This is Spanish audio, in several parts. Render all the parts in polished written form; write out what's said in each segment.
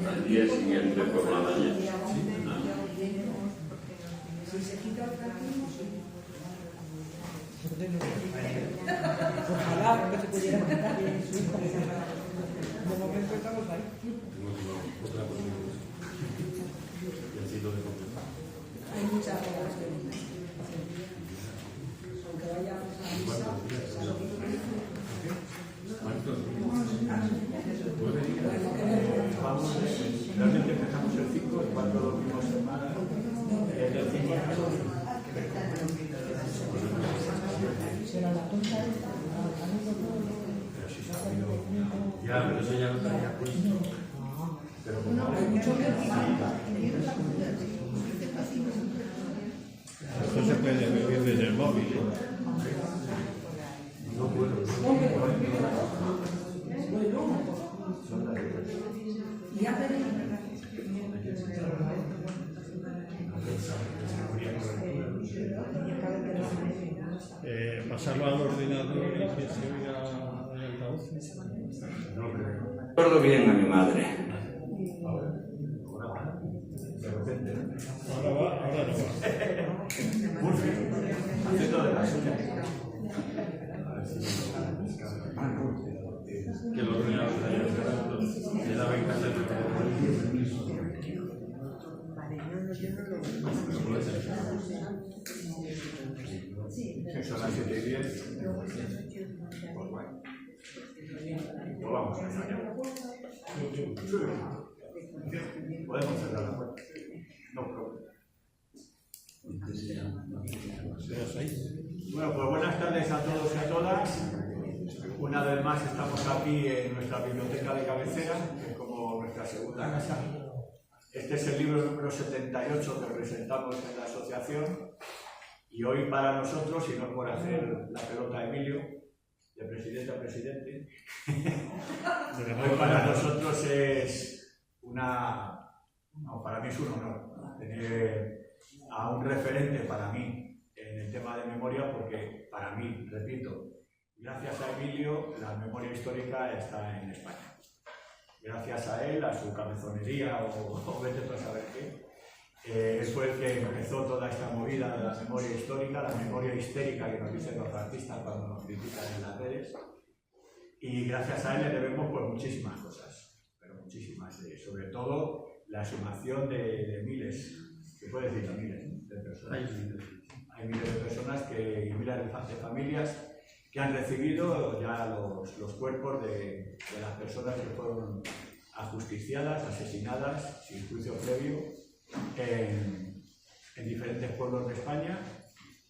Al día siguiente por la mañana. Ojalá que se pudiera quitar de momento estamos ahí. Hay muchas cosas que aunque vayamos a misa, Realmente empezamos el 5 y cuando dormimos semanas el del 5 será la tonta ya, pero eso ya no estaría puesto. Pero como hay mucho que Esto se puede ver desde el móvil. no puedo. y ya veré. Pasarlo al ordenador y que se oiga en el altavoz. Recuerdo bien a mi madre. Ahora va, ahora no va. Haciendo de la suya. Que los niños le da ventaja de Son las 7:10. No vamos a ensayar. Podemos cerrar la puerta. No problema. Bueno, pues buenas tardes a todos y a todas. Una vez más estamos aquí en nuestra biblioteca de cabecera, que es como nuestra segunda casa. Este es el libro número 78 que presentamos en la asociación. Y hoy para nosotros, y no por hacer la pelota a Emilio, de presidente a presidente, hoy para nosotros es para mí es un honor tener a un referente para mí en el tema de memoria, porque para mí, repito, gracias a Emilio la memoria histórica está en España. Gracias a él, a su cabezonería o vete tú a saber qué. Él fue el que empezó toda esta movida de la memoria histórica, la memoria histérica que nos dicen los artistas cuando nos critican en las redes. Y gracias a él le debemos pues, muchísimas cosas, pero muchísimas. Sobre todo la sumación de miles, se puede decir miles de personas. Hay miles de personas y miles de familias que han recibido ya los cuerpos de las personas que fueron ajusticiadas, asesinadas sin juicio previo en diferentes pueblos de España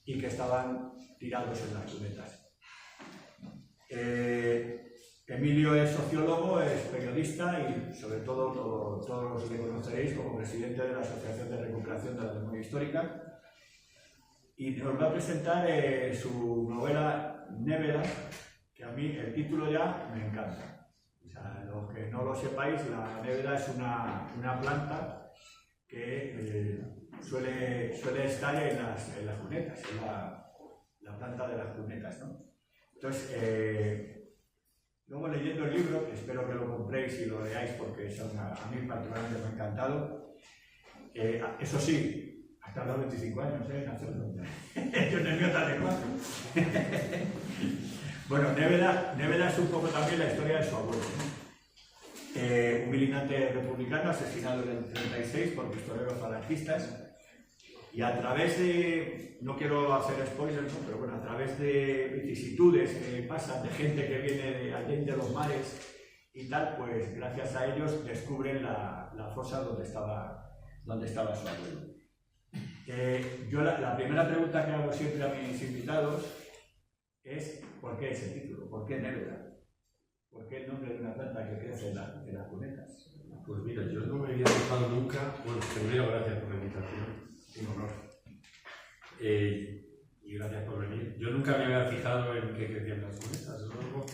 y que estaban tirados en las cunetas. Emilio es sociólogo, es periodista y sobre todo todos le conoceréis como presidente de la Asociación de Recuperación de la Memoria Histórica, y nos va a presentar su novela Nevera, que a mí el título ya me encanta. O sea, los que no lo sepáis, la nevera es una planta que suele estar en las cunetas, es la planta de las cunetas, ¿no? Entonces, luego leyendo el libro, que espero que lo compréis y lo leáis porque a mí particularmente me ha encantado, eso sí, ha tardado 25 años en hacerlo. Yo en el mío tardé 4. Bueno, Nevera es un poco también la historia de su abuelo. Un militante republicano asesinado en el 36 por pistoleros falangistas, y a través de, no quiero hacer spoilers, ¿no? Pero bueno, a través de vicisitudes que pasan, de gente que viene de allende los mares y tal, pues gracias a ellos descubren la fosa donde estaba su abuelo. Yo la primera pregunta que hago siempre a mis invitados es ¿por qué ese título? ¿Por qué Nevera? ¿Por qué el nombre de una planta que crece en las cunetas? Pues mira, yo no me había fijado nunca, bueno, primero gracias por la invitación. Un honor. Y gracias por venir. Yo nunca me había fijado en qué crecían las cunetas, es algo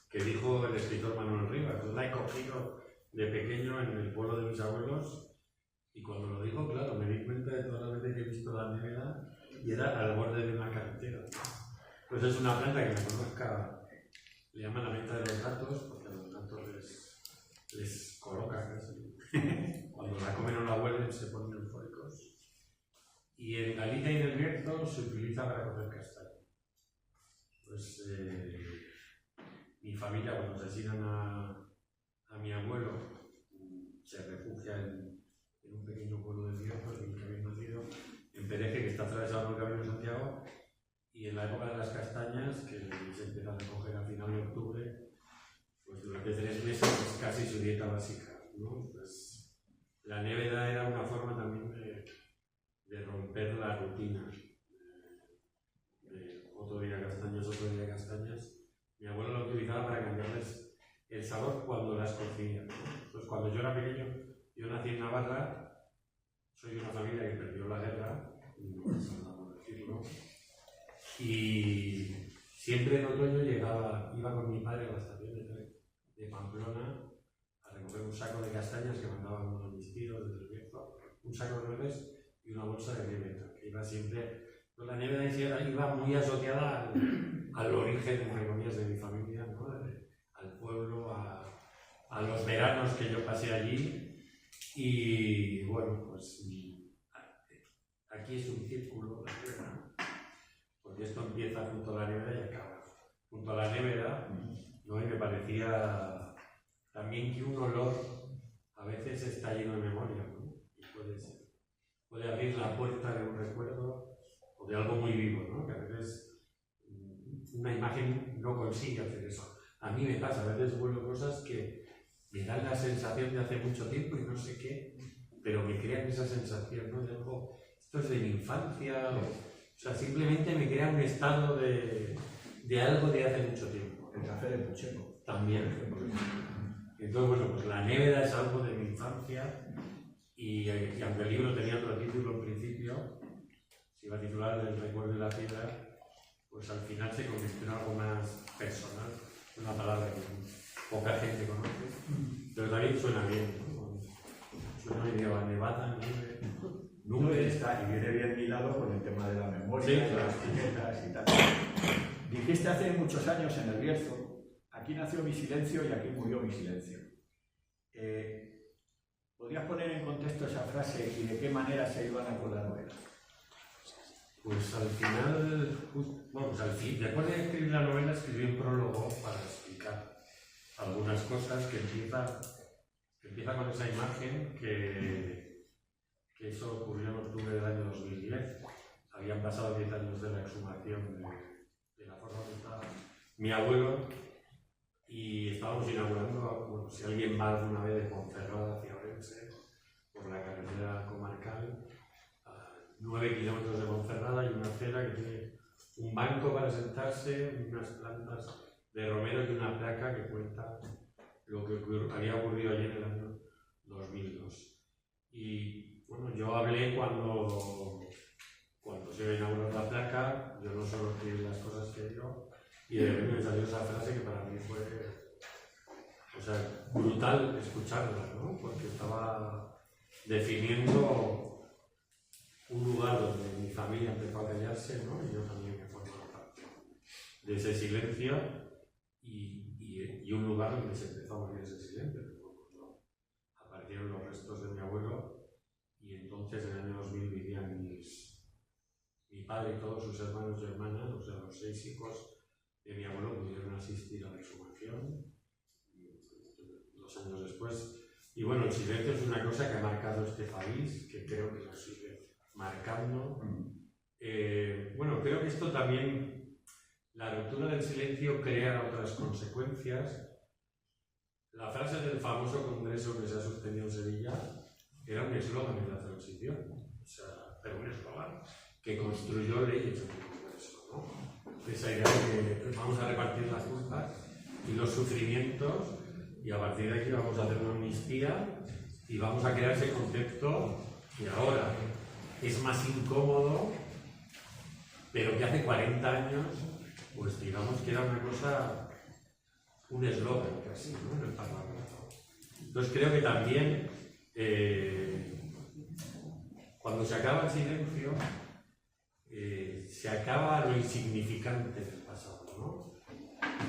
que dijo el escritor Manuel Rivas. Yo la he cogido de pequeño en el pueblo de mis abuelos, y cuando lo dijo, claro, me di cuenta de todas las veces que he visto la nevera y era al borde de una carretera. Pues es una planta que me conozca, le llaman la menta de los gatos, porque a los gatos les coloca casi. Cuando la comen o la huelen se ponen eufóricos. Y en Galicia y en el Bierzo se utiliza para comer castaño. Pues mi familia, cuando asesinan a mi abuelo, se refugia en un pequeño pueblo del Bierzo, en el que había nacido, en Pereje, que está atravesado por el Camino de Santiago, y en la época de las castañas, que se empieza a recoger a final de octubre, pues durante 3 meses es casi su dieta básica, ¿no? Pues la nevera era una forma también de romper la rutina. Otro día castañas, otro día castañas. Mi abuelo lo utilizaba para cambiarles el sabor cuando las cocía, ¿no? Pues cuando yo era pequeño, yo nací en Navarra, soy de una familia que perdió la guerra, no pasa nada por decirlo, y siempre en otoño iba con mi padre a la estación de Pamplona a recoger un saco de castañas que mandaban uno de mis tíos desde el Bierzo, un saco de nueces y una bolsa de nevera, que iba siempre. Pues la nevera iba muy asociada al origen, entre comillas, de mi familia, ¿no? Al pueblo, a los veranos que yo pasé allí. Y bueno, pues aquí es un círculo, la nevera, porque esto empieza junto a la nevera y acaba junto a la nevera, ¿no? Y me parecía también que un olor a veces está lleno de memoria, ¿no? Y puede abrir la puerta de un recuerdo o de algo muy vivo, ¿no? Que a veces una imagen no consigue hacer eso. A mí me pasa, a veces huelo cosas que me dan la sensación de hace mucho tiempo y no sé qué, pero me crean esa sensación, ¿no? De algo, esto es de mi infancia, o sea, simplemente me crea un estado de algo de hace mucho tiempo. El café de Pucheco. También. Entonces, bueno, pues la nevera es algo de mi infancia y aunque el libro tenía otro título en principio, se iba a titular El recuerdo de la piedra, pues al final se convirtió en algo más personal, una palabra que poca gente conoce, pero también suena bien, ¿no? Suena bien, nevada, nieve, nube. Está, y viene bien hilado con el tema de la memoria, Sí, de claro. las etiquetas y tal. Dijiste hace muchos años en el Bierzo, aquí nació mi silencio y aquí murió mi silencio. ¿Podrías poner en contexto esa frase y de qué manera se iban a con la novela? Pues al final, después de escribir la novela, escribí un prólogo para explicar algunas cosas que empieza con esa imagen que eso ocurrió en octubre del año 2010. Habían pasado 10 años de la exhumación de la forma que estaba mi abuelo y estábamos inaugurando, bueno, si alguien va alguna vez de Ponferrada hacia Orense, por la carretera comarcal, 9 kilómetros de Ponferrada y una acera que tiene un banco para sentarse, unas plantas de romero y una placa que cuenta lo que había ocurrido allí en el año 2002. Y bueno, yo hablé cuando se iba a inaugurar la placa, yo no solo escribí las cosas que digo, y de repente me salió esa frase que para mí fue, o sea, brutal escucharla, ¿no? Porque estaba definiendo un lugar donde mi familia empezó a callarse, ¿no? Y yo también me formaba parte de ese silencio y un lugar donde se empezó a morir ese silencio. Cuando aparecieron los restos de mi abuelo y entonces en el año 2000 vivían mi padre y todos sus hermanos y hermanas, o sea, los 6 hijos de mi abuelo pudieron asistir a la exhumación 2 años después. Y bueno, el silencio es una cosa que ha marcado este país, que creo que lo sigue marcando. Bueno, creo que esto también, la ruptura del silencio crea otras consecuencias. La frase del famoso congreso que se ha sostenido en Sevilla era un eslogan de la transición, o sea, pero un eslogan que construyó leyes en el congreso, ¿no? Esa idea de que vamos a repartir las culpas y los sufrimientos y a partir de aquí vamos a hacer una amnistía y vamos a crear ese concepto que ahora es más incómodo, pero que hace 40 años, pues digamos que era una cosa, un eslogan casi, ¿no? En el Parlamento. Entonces creo que también cuando se acaba el silencio, se acaba lo insignificante del pasado, ¿no?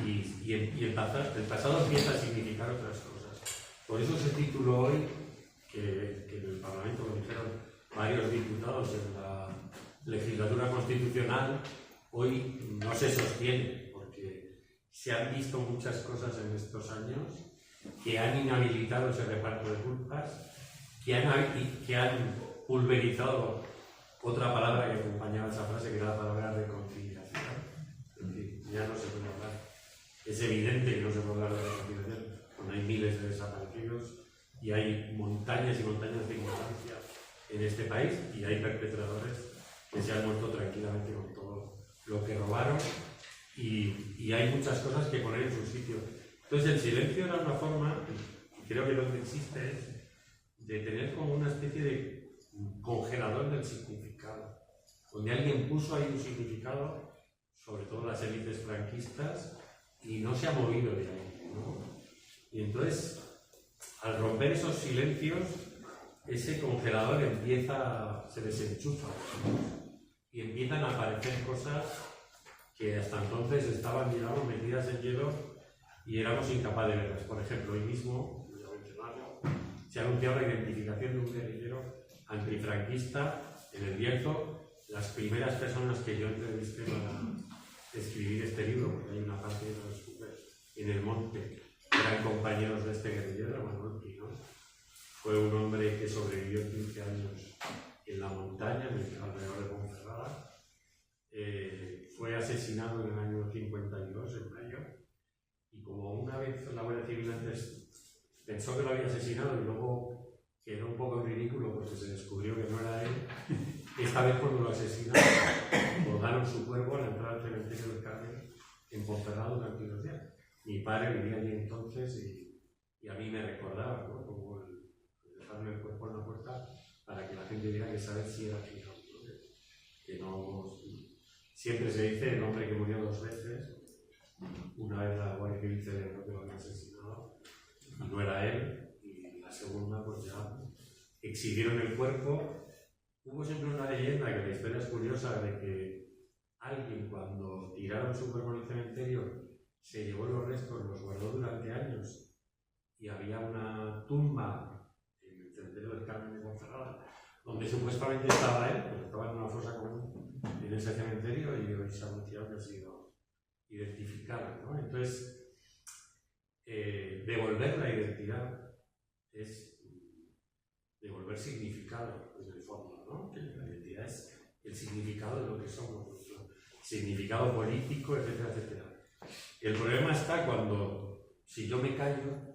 Y el pasado empieza a significar otras cosas. Por eso se tituló hoy, que en el Parlamento lo dijeron varios diputados en la legislatura constitucional, hoy no se sostiene, porque se han visto muchas cosas en estos años que han inhabilitado ese reparto de culpas, que han pulverizado otra palabra que acompañaba esa frase, que era la palabra reconciliación. Es decir, ya no se puede hablar. Es evidente que no se puede hablar de reconciliación cuando hay miles de desaparecidos y hay montañas y montañas de ignorancia en este país y hay perpetradores que se han muerto tranquilamente con todo lo que robaron y hay muchas cosas que poner en su sitio. Entonces el silencio era una forma, y creo que lo que existe es de tener como una especie de congelador del significado, donde alguien puso ahí un significado, sobre todo las élites franquistas, y no se ha movido de ahí, ¿no? Y entonces, al romper esos silencios, ese congelador se desenchufa, ¿no? Y empiezan a aparecer cosas que hasta entonces estaban, digamos, metidas en hielo y éramos incapaces de verlas. Por ejemplo, hoy mismo, voy a mencionarlo, se ha anunciado la identificación de un guerrillero antifranquista en el Bierzo. Las primeras personas que yo entrevisté para escribir este libro, porque hay una parte de los en el monte, eran compañeros de este guerrillero, Manuel Pino. Fue un hombre que sobrevivió 15 años en la montaña, alrededor de Ponferrada. Fue asesinado en el año 52, en mayo, y como una vez la Guardia Civil antes pensó que lo había asesinado y luego quedó un poco en ridículo porque se descubrió que no era él, esta vez cuando lo asesinaron, colgaron su cuerpo a la entrada al cementerio del Carmen en Ponferrada durante 2 días. Mi padre vivía allí entonces y a mí me recordaba, ¿no? Como dejarme el cuerpo en la puerta para que la gente viera que sabe si era aquí, ¿no? Que no... Siempre se dice el hombre que murió 2 veces. Una vez la Guardia Civil celebró que lo había asesinado y no era él, y la segunda pues ya exhibieron el cuerpo. Hubo siempre una leyenda, que la historia es curiosa, de que alguien cuando tiraron su cuerpo en el cementerio se llevó los restos, los guardó durante años y había una tumba en el cementerio del Carmen de Ponferrada donde supuestamente estaba él, pues estaba en una fosa común en ese cementerio y hoy se ha anunciado que ha sido identificado, ¿no? Entonces, devolver la identidad es devolver significado en el fondo, ¿no? Que la identidad es el significado de lo que somos, nuestro significado político, etcétera, etcétera. El problema está cuando, si yo me callo,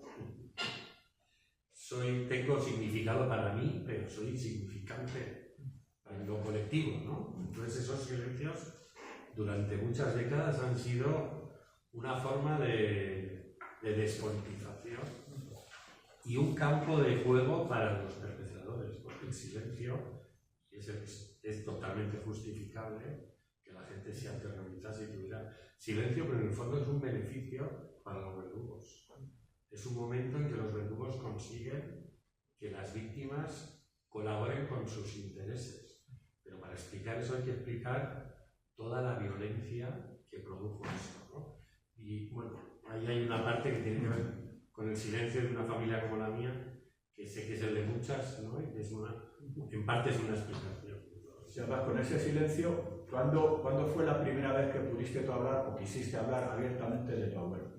tengo significado para mí, pero soy insignificante para lo colectivo, ¿no? Entonces esos silencios durante muchas décadas han sido una forma de despolitización y un campo de juego para los perpetradores, porque el silencio es totalmente justificable que la gente se aterrorizase y tuviera silencio, pero en el fondo es un beneficio para los verdugos. Es un momento en que los verdugos consiguen que las víctimas colaboren con sus intereses. Pero para explicar eso hay que explicar toda la violencia que produjo eso, ¿no? Y bueno, ahí hay una parte que tiene que ver con el silencio de una familia como la mía, que sé que es el de muchas, ¿no? Y que es en parte es una explicación. Si hablas con ese silencio, ¿cuándo fue la primera vez que pudiste tú hablar o quisiste hablar abiertamente de tu abuelo?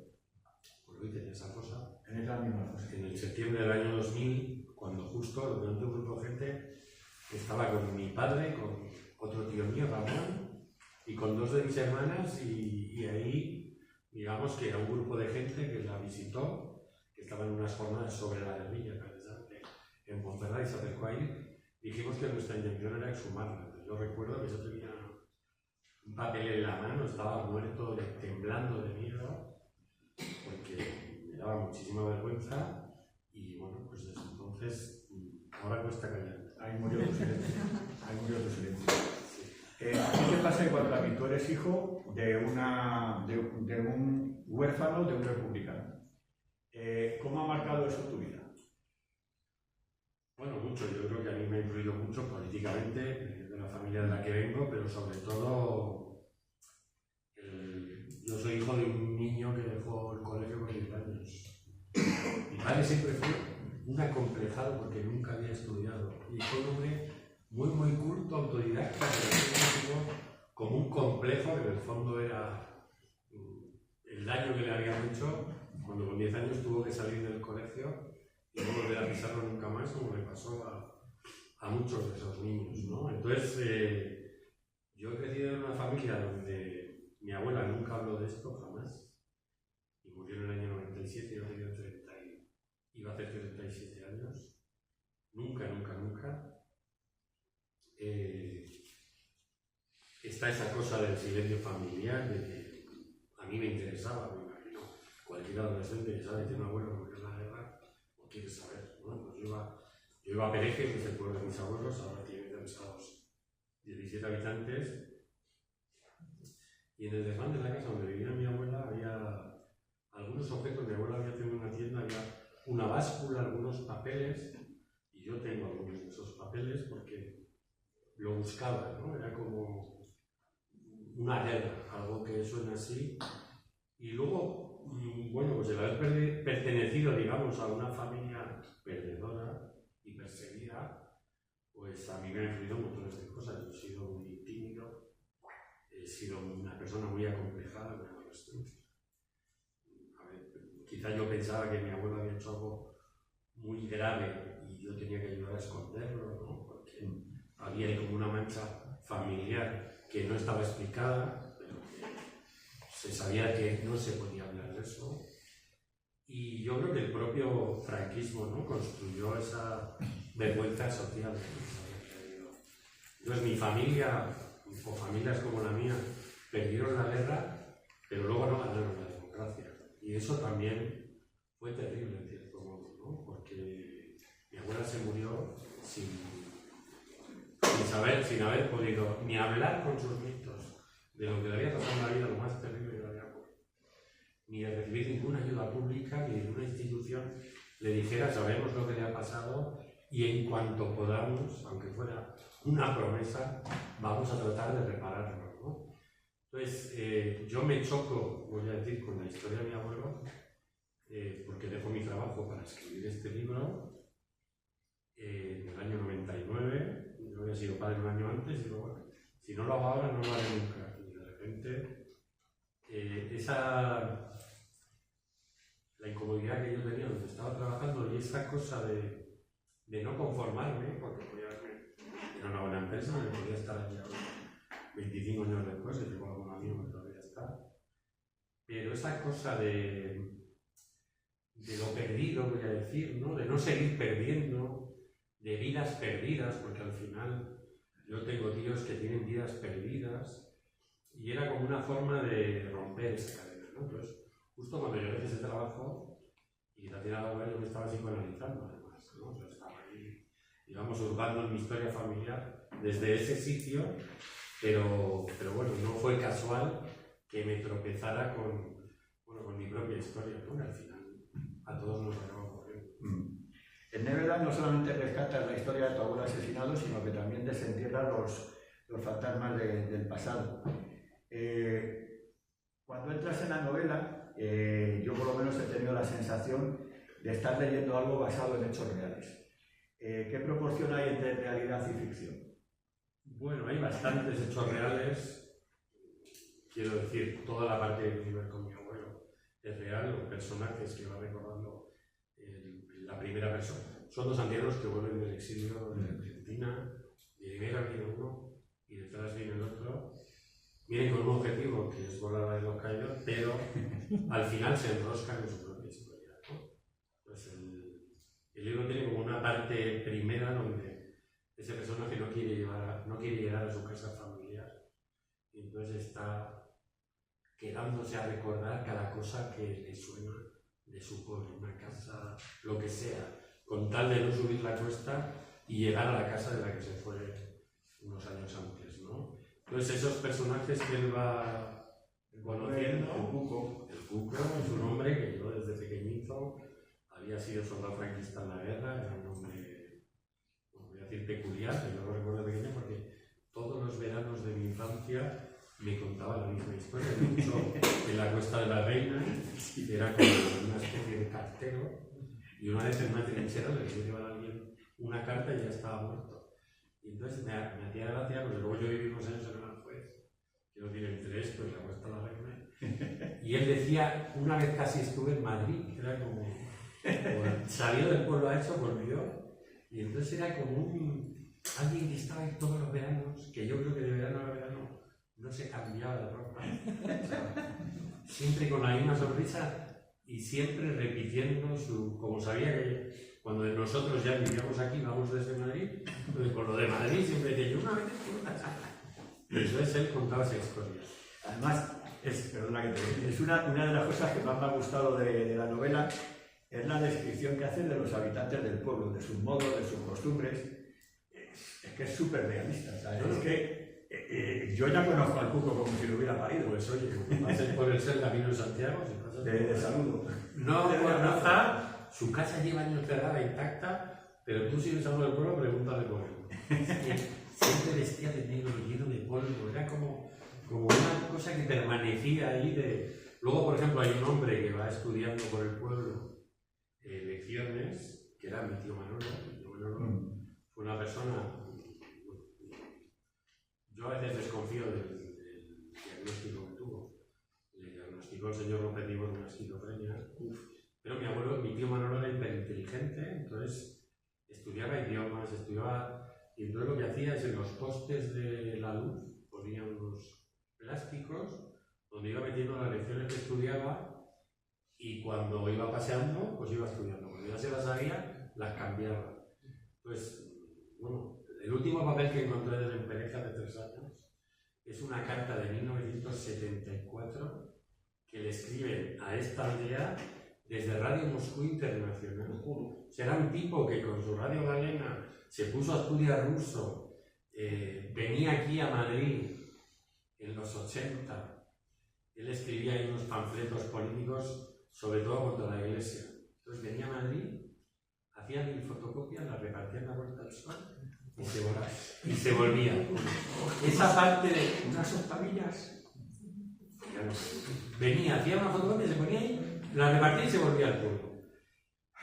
Pues lo hice en esa fosa. En esa misma fosa. En el septiembre del año 2000, cuando justo durante un grupo de gente estaba con mi padre, con otro tío mío, Ramón, y con 2 de mis hermanas, y ahí, digamos que era un grupo de gente que la visitó, que estaba en unas jornadas sobre la guerrilla, precisamente, en Ponferrada, y se acercó ahí. Dijimos que nuestra intención era exhumarla. Yo recuerdo que yo tenía un papel en la mano, estaba muerto, temblando de miedo, porque me daba muchísima vergüenza, y bueno, pues desde entonces, ahora cuesta callar. Ahí murió tu silencio. Ahí murió tu silencio. ¿A ti te pasa igual que tú eres hijo de un huérfano, de un republicano? ¿Cómo ha marcado eso tu vida? Bueno, mucho. Yo creo que a mí me ha influido mucho políticamente, de la familia de la que vengo, pero sobre todo, yo soy hijo de un niño que dejó el colegio con 10 años. Mi padre siempre fue un acomplejado porque nunca había estudiado. Y fue un hombre muy culto, autodidacta, pero siempre como un complejo que en el fondo era el daño que le habían hecho cuando con 10 años tuvo que salir del colegio y no volver a pisarlo nunca más, como le pasó a muchos de esos niños, ¿no? Entonces, yo he crecido en una familia donde mi abuela nunca habló de esto, jamás, y murió en el año 97, yo tenía 30, iba a hacer 37 años, nunca. Está esa cosa del silencio familiar, de que a mí me interesaba, me imagino, cualquier adolescente que sabe que tiene un abuelo que murió en la guerra, o quiere saber, ¿no? Pues yo iba a Pereje, que es el pueblo de mis abuelos, ahora tiene pensados 17 habitantes, y en el desván de la casa donde vivía mi abuela había algunos objetos. Mi abuela había tenido una tienda, había una báscula, algunos papeles, y yo tengo algunos de esos papeles porque lo buscaba, ¿no? Era como una guerra, algo que suena así. Y luego, bueno, pues el haber pertenecido, digamos, a una familia perdedora y perseguida, pues a mí me ha influido montones de cosas. Yo he sido muy tímido, he sido una persona muy acomplejada en la adolescencia. A ver, quizá yo pensaba que mi abuelo había hecho algo muy grave y yo tenía que ayudar a esconderlo, ¿no? Porque había ahí como una mancha familiar que no estaba explicada, pero que se sabía que no se podía hablar de eso. Y yo creo que el propio franquismo, ¿no?, construyó esa vergüenza social. Entonces mi familia, o familias como la mía, perdieron la guerra, pero luego no ganaron la democracia. Y eso también fue terrible, en cierto modo, ¿no? Porque mi abuela se murió sin haber podido ni hablar con sus nietos de lo que le había pasado en la vida, lo más terrible que le había ocurrido, ni de recibir ninguna ayuda pública, ni de una institución le dijera: sabemos lo que le ha pasado y en cuanto podamos, aunque fuera una promesa, vamos a tratar de repararlo, ¿no? Entonces, yo me choco, voy a decir, con la historia de mi abuelo, porque dejo mi trabajo para escribir este libro en el año 99. Yo había sido padre un año antes y digo, bueno, si no lo hago ahora, no lo haré nunca. Y de repente, la incomodidad que yo tenía donde estaba trabajando y esa cosa de no conformarme, porque era una buena empresa, me podía estar allí ahora 25 años después, y tengo algún amigo que todavía está. Pero esa cosa de lo perdido, voy a decir, ¿no?, de no seguir perdiendo, de vidas perdidas, porque al final yo tengo tíos que tienen vidas perdidas, y era como una forma de romper esa cadena, ¿no? Entonces, justo cuando yo dejé ese trabajo, y la tirada de yo me estaba psicoanalizando además, ¿no? O sea, estaba ahí, digamos, hurgando en mi historia familiar desde ese sitio, pero bueno, no fue casual que me tropezara con mi propia historia, ¿no? Que al final a todos nos acaba ocurriendo. En Neverland no solamente rescatas la historia de tu abuelo asesinado, sino que también desentierras los fantasmas del pasado. Cuando entras en la novela, yo por lo menos he tenido la sensación de estar leyendo algo basado en hechos reales. ¿Qué proporción hay entre realidad y ficción? Bueno, hay bastantes hechos reales. Quiero decir, toda la parte de vivir con mi abuelo es real, los personajes que va recordando la primera persona. Son dos andianos que vuelven del exilio de Argentina, y de primera viene uno y detrás viene el otro. Vienen con un objetivo que es volar a los caídos, pero al final se enroscan en su propia historia, ¿no? Pues el libro tiene como una parte primera donde ese personaje no quiere llegar a su casa familiar, y entonces está quedándose a recordar cada cosa que le suena de su pueblo, una casa, lo que sea, con tal de no subir la cuesta y llegar a la casa de la que se fue unos años antes, ¿no? Entonces esos personajes que él va conociendo, el Cuco es un hombre que yo desde pequeñito había sido soldado franquista en la guerra, era un hombre decir peculiar, pero yo lo recuerdo de pequeño porque todos los veranos de mi infancia me contaba la misma historia. De hecho, en la Cuesta de la Reina era como una especie de cartero y una vez en una trinchera le quería llevar a alguien una carta y ya estaba muerto. Y entonces me hacía gracia, porque luego yo viví unos años en Aranjuez, que no tiene interés, pues la Cuesta de la Reina. Y él decía, una vez casi estuve en Madrid, era como salió del pueblo a eso, volvió, y entonces era como alguien que estaba ahí todos los veranos, que yo creo que de verano a verano no se cambiaba de ropa, o sea, siempre con la misma sonrisa y siempre repitiendo como sabía que cuando nosotros ya vivíamos aquí, vamos desde Madrid, pues con lo de Madrid siempre decía yo una vez entonces él contaba esa historia. Además, perdona que te es una de las cosas que más me ha gustado de la novela, es la descripción que hace de los habitantes del pueblo, de sus modos, de sus costumbres. Es que es súper realista, ¿sabes? Es que yo ya conozco al Cuco como si lo hubiera parido. Pues oye, pases por el camino de Santiago, si pasas de saludo. no está, su casa lleva años cerrada, intacta, pero tú si eres algo del pueblo, pregúntale por él. Siempre vestía de negro, lleno de polvo, era como una cosa que permanecía ahí. Luego, por ejemplo, hay un hombre que va estudiando por el pueblo lecciones, que era mi tío Manolo. Fue una persona, yo a veces desconfío del diagnóstico que tuvo. Le diagnosticó el señor López Vivo de una esquizofrenia, pero mi tío Manolo era hiperinteligente, entonces estudiaba idiomas, y entonces lo que hacía es en los postes de la luz ponía unos plásticos donde iba metiendo las lecciones que estudiaba y cuando iba paseando, pues iba estudiando. Cuando ya se las sabía, las cambiaba. Pues, bueno, el último papel que encontré de la pareja de 3 años es una carta de 1974 que le escriben a esta aldea desde Radio Moscú Internacional. O sea, era un tipo que con su radio galena se puso a estudiar ruso, venía aquí a Madrid en los 80. Él escribía ahí unos panfletos políticos, sobre todo contra la Iglesia. Entonces venía a Madrid, hacía 1000 fotocopias, las repartía en la Puerta del Sol y se volvía. Esa parte de unas octavillas, venía, hacía una fotocopia, se ponía ahí, la repartía y se volvía al pueblo.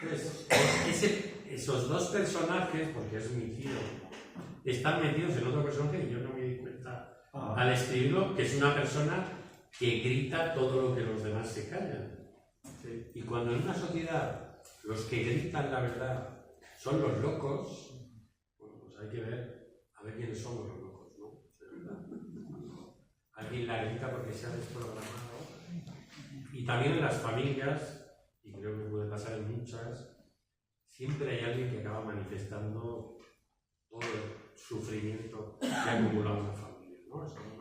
Entonces, esos dos personajes, porque es mi tío, están metidos en otro personaje que yo no me di cuenta al escribirlo, que es una persona que grita todo lo que los demás se callan. ¿Sí? Y cuando en una sociedad los que gritan la verdad son los locos, bueno, pues hay que ver a ver quiénes somos los locos, ¿no? De verdad. Alguien la grita porque se ha desprogramado. Y también en las familias, y creo que puede pasar en muchas, siempre hay alguien que acaba manifestando todo el sufrimiento que ha acumulado una familia, ¿no? Es como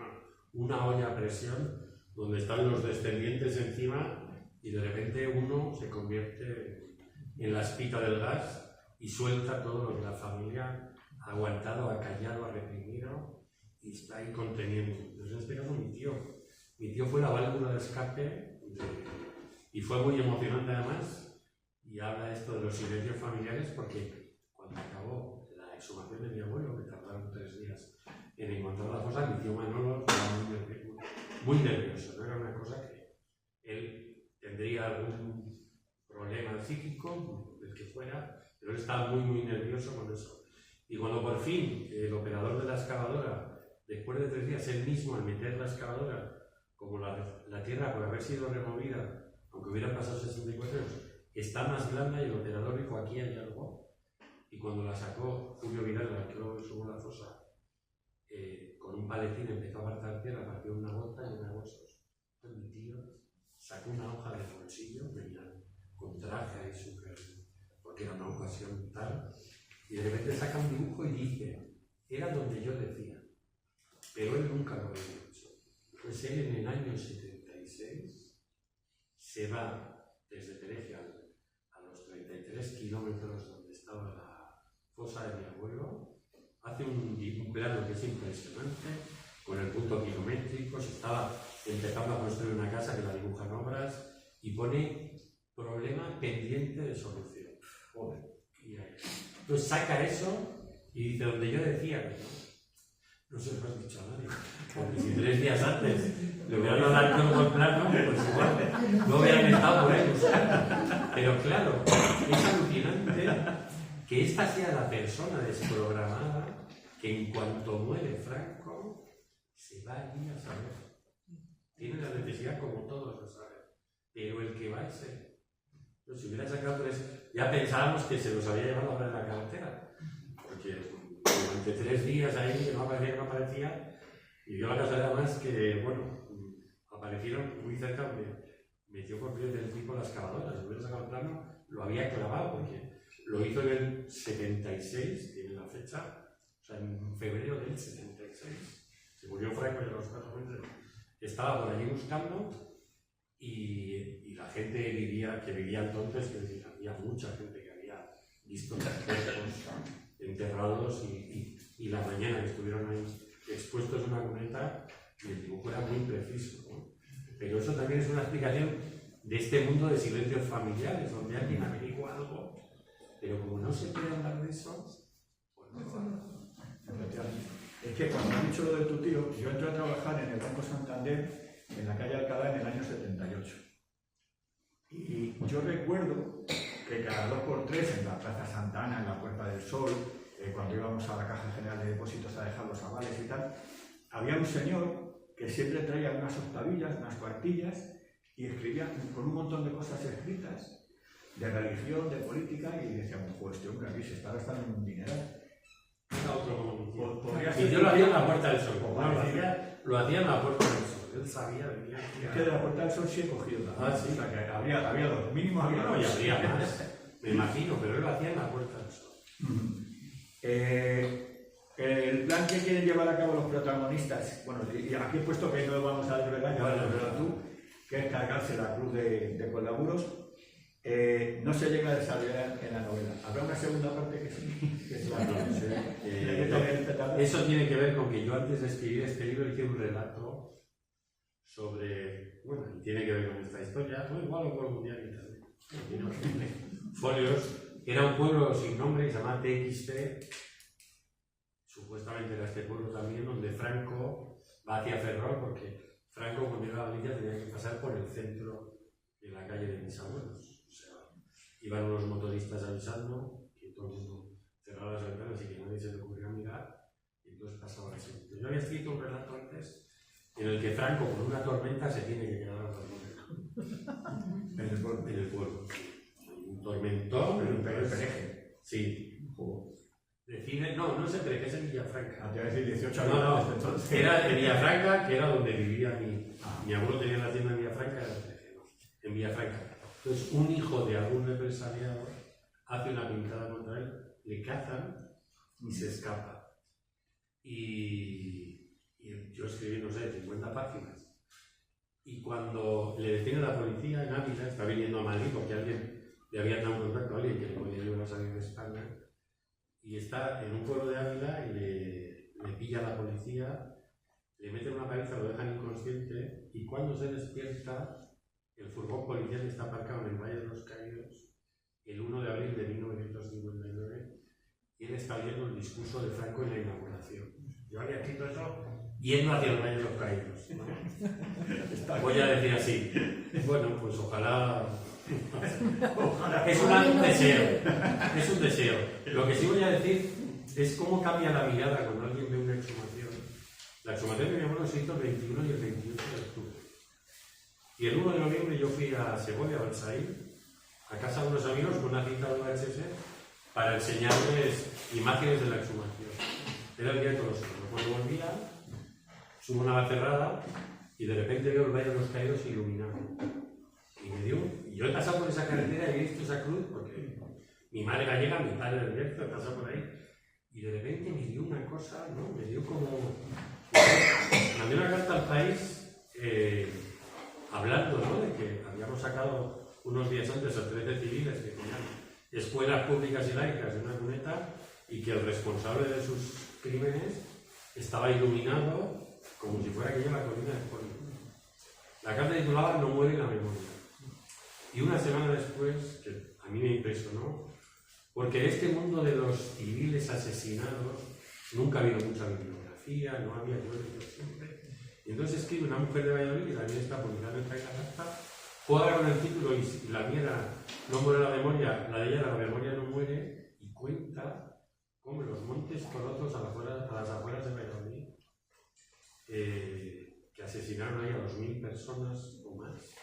una olla a presión donde están los descendientes encima y de repente uno se convierte en la espita del gas y suelta todo lo que la familia ha aguantado, ha callado, ha reprimido y está ahí conteniendo. Entonces, en este caso, mi tío fue la válvula de escape y fue muy emocionante además, y habla esto de los silencios familiares porque cuando acabó la exhumación de mi abuelo, que tardaron 3 días en encontrar la fosa, mi tío Manolo estaba muy nervioso, no era una cosa que él tendría algún problema psíquico, del que fuera, pero él estaba muy nervioso con eso. Y cuando por fin el operador de la excavadora, después de 3 días, él mismo al meter la excavadora, como la tierra por haber sido removida, aunque hubieran pasado 64 años, está más blanda, y el operador dijo, aquí hay algo. Y cuando la sacó, Julio Vidal, el arqueólogo que subió la fosa, con un paletín empezó a apartar tierra, partió una gota y una huesos. Entonces mi tío sacó una hoja del bolsillo, venía con traje y súper, porque era una ocasión tal, y de repente saca un dibujo y dice, era donde yo decía, pero él nunca lo había hecho. Pues él en el año 76 se va desde Tereja a los 33 kilómetros donde estaba la fosa de mi abuelo, hace un plano que es impresionante, con el punto kilométrico, se estaba empezando a construir una casa que la dibujan obras y pone problema pendiente de solución. Joder. Entonces saca eso Y dice, donde yo decía que no se lo has dicho a nadie. Porque si 3 días antes le hubieran dado al cuerpo plano, pues igual no hubieran estado por ahí buscando. Pero claro, es alucinante que esta sea la persona desprogramada que en cuanto muere Franco se va allí a saber. Tiene la necesidad como todos de saber. Pero el que va es él. Entonces, si hubiera sacado 3, ya pensábamos que se los había llevado a ver en la carretera. Porque durante 3 días ahí que no aparecía, y yo la casualidad más que, bueno, aparecieron muy cerca donde metió por medio del tipo la excavadora. Si hubiera sacado el plano, lo había clavado, porque lo hizo en el 76, tiene la fecha, o sea, en febrero del 76. Se murió Franco y a los 4 meses estaba por allí buscando, y la gente que vivía entonces, que decía, había mucha gente que había visto los cuerpos enterrados, y la mañana que estuvieron ahí expuestos en una cuneta, y el dibujo era muy preciso, ¿no? Pero eso también es una explicación de este mundo de silencios familiares, donde alguien averigua algo, pero como no se puede hablar de eso, pues no lo va. Es que cuando has dicho lo de tu tío, yo entré a trabajar en el Banco Santander, en la calle Alcalá, en el año 78. Y yo recuerdo que cada 2 por 3 en la Plaza Santana, en la Puerta del Sol, cuando íbamos a la Caja General de Depósitos a dejar los avales y tal, había un señor que siempre traía unas octavillas, unas cuartillas, y escribía con un montón de cosas escritas, de religión, de política, y decíamos, pues este hombre aquí se está gastando un dineral. Y yo lo hacía en la Puerta del Sol. No, lo hacía en la Puerta del Sol. Él sabía, venía. Es que de la Puerta del Sol sí he cogido también. Sí. O sea, que había 2, mínimo había 2. No, y habría más, me imagino, pero él lo hacía en la Puerta del Sol. El plan que quieren llevar a cabo los protagonistas, bueno, y aquí he puesto que no lo vamos a desvelar, pero tú, que es cargarse la cruz de Colaburos, no se llega a desarrollar en la novela. ¿Habrá una segunda parte que sí? Eso tiene que ver con que yo antes de escribir este libro hice un relato sobre, bueno, tiene que ver con esta historia, no igual un pueblo mundial y tal, folios. Era un pueblo sin nombre que se llama TXT, supuestamente era este pueblo también, donde Franco va hacia Ferrol, porque Franco cuando iba a Galicia tenía que pasar por el centro de la calle de mis abuelos. O sea, iban unos motoristas avisando que todo el mundo cerraba las ventanas y que nadie se le ocurría mirar, y entonces pasaba así. Yo había escrito un relato antes en el que Franco, con una tormenta, se tiene que quedar a dormir en el pueblo. Un tormentón, pero un pereje. Sí. Decide, no se pereje, es en Villafranca. Te voy a decir 18 No, entonces. Era en Villafranca, que era donde vivía mi abuelo, tenía la tienda en Villafranca, era pereje, ¿no? En Villafranca. Entonces, un hijo de algún represaliado hace una pintada contra él, le cazan y se escapa. Y yo escribí, no sé, 50 páginas. Y cuando le detiene la policía en Ávila, está viniendo a Madrid porque alguien le había dado un contacto a alguien que le podía ayudar a salir de España, y está en un pueblo de Ávila y le pilla a la policía, le meten una paliza, lo dejan inconsciente, y cuando se despierta, el furgón policial está aparcado en el Valle de los Caídos el 1 de abril de 1959, y él está viendo el discurso de Franco en la inauguración. Yo había escrito eso yendo hacia el Valle de los Caídos, ¿no? Voy a decir así, bueno, pues ojalá es un deseo. Lo que sí voy a decir es cómo cambia la mirada cuando alguien ve una exhumación. La exhumación de mi abuelo se hizo el 21 y el 28 de octubre. Y el 1 de noviembre yo fui a Segovia, a Balsaín, a casa de unos amigos con una cinta de VHS para enseñarles imágenes de la exhumación. Era el día de todos los santos. Cuando volvía, subo una Navacerrada y de repente veo el Valle de los Caídos iluminado. Y yo he pasado por esa carretera y he visto esa cruz porque mi madre gallega, mi padre del Bierzo, he pasado por ahí, y de repente me dio una cosa, ¿no? Me dio como... Mandé una carta al país hablando, ¿no? De que habíamos sacado unos días antes a 13 civiles que tenían escuelas públicas y laicas de una cuneta, y que el responsable de sus crímenes estaba iluminado como si fuera aquella la colina de Sporio. La carta titulaba No muere la memoria. Y una semana después, que a mí me impresionó, Porque en este mundo de los civiles asesinados nunca ha habido mucha bibliografía, no había yo siempre. Y entonces escribe una mujer de Valladolid, que también está publicada en esta carta, juega con el título y la mía era No muere la memoria, la de ella La memoria no muere, y cuenta cómo en los montes Corotos a las afueras de Valladolid, que asesinaron ahí a 2000 personas o más,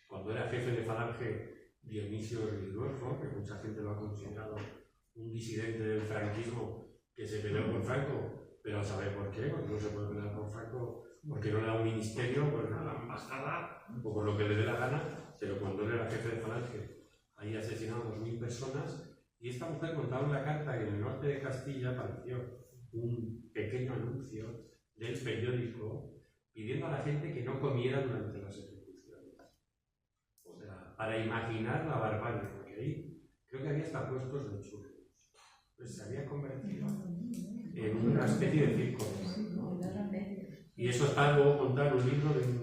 cuando era jefe de Falange Dionisio Ridruejo, que mucha gente lo ha considerado un disidente del franquismo que se peleó con Franco, pero a saber por qué, porque no se puede pelear con Franco, porque no le da un ministerio, pues nada, la embajada, o por lo que le dé la gana, pero cuando él era jefe de Falange, ahí asesinaron 2000 personas, y esta mujer contaba en la carta que en el norte de Castilla apareció un pequeño anuncio del periódico pidiendo a la gente que no comiera durante las ejecuciones. O sea, para imaginar la barbarie, porque ahí creo que había hasta puestos de churros. Pues se había convertido en una especie de circo. Y eso está luego contado en un libro de un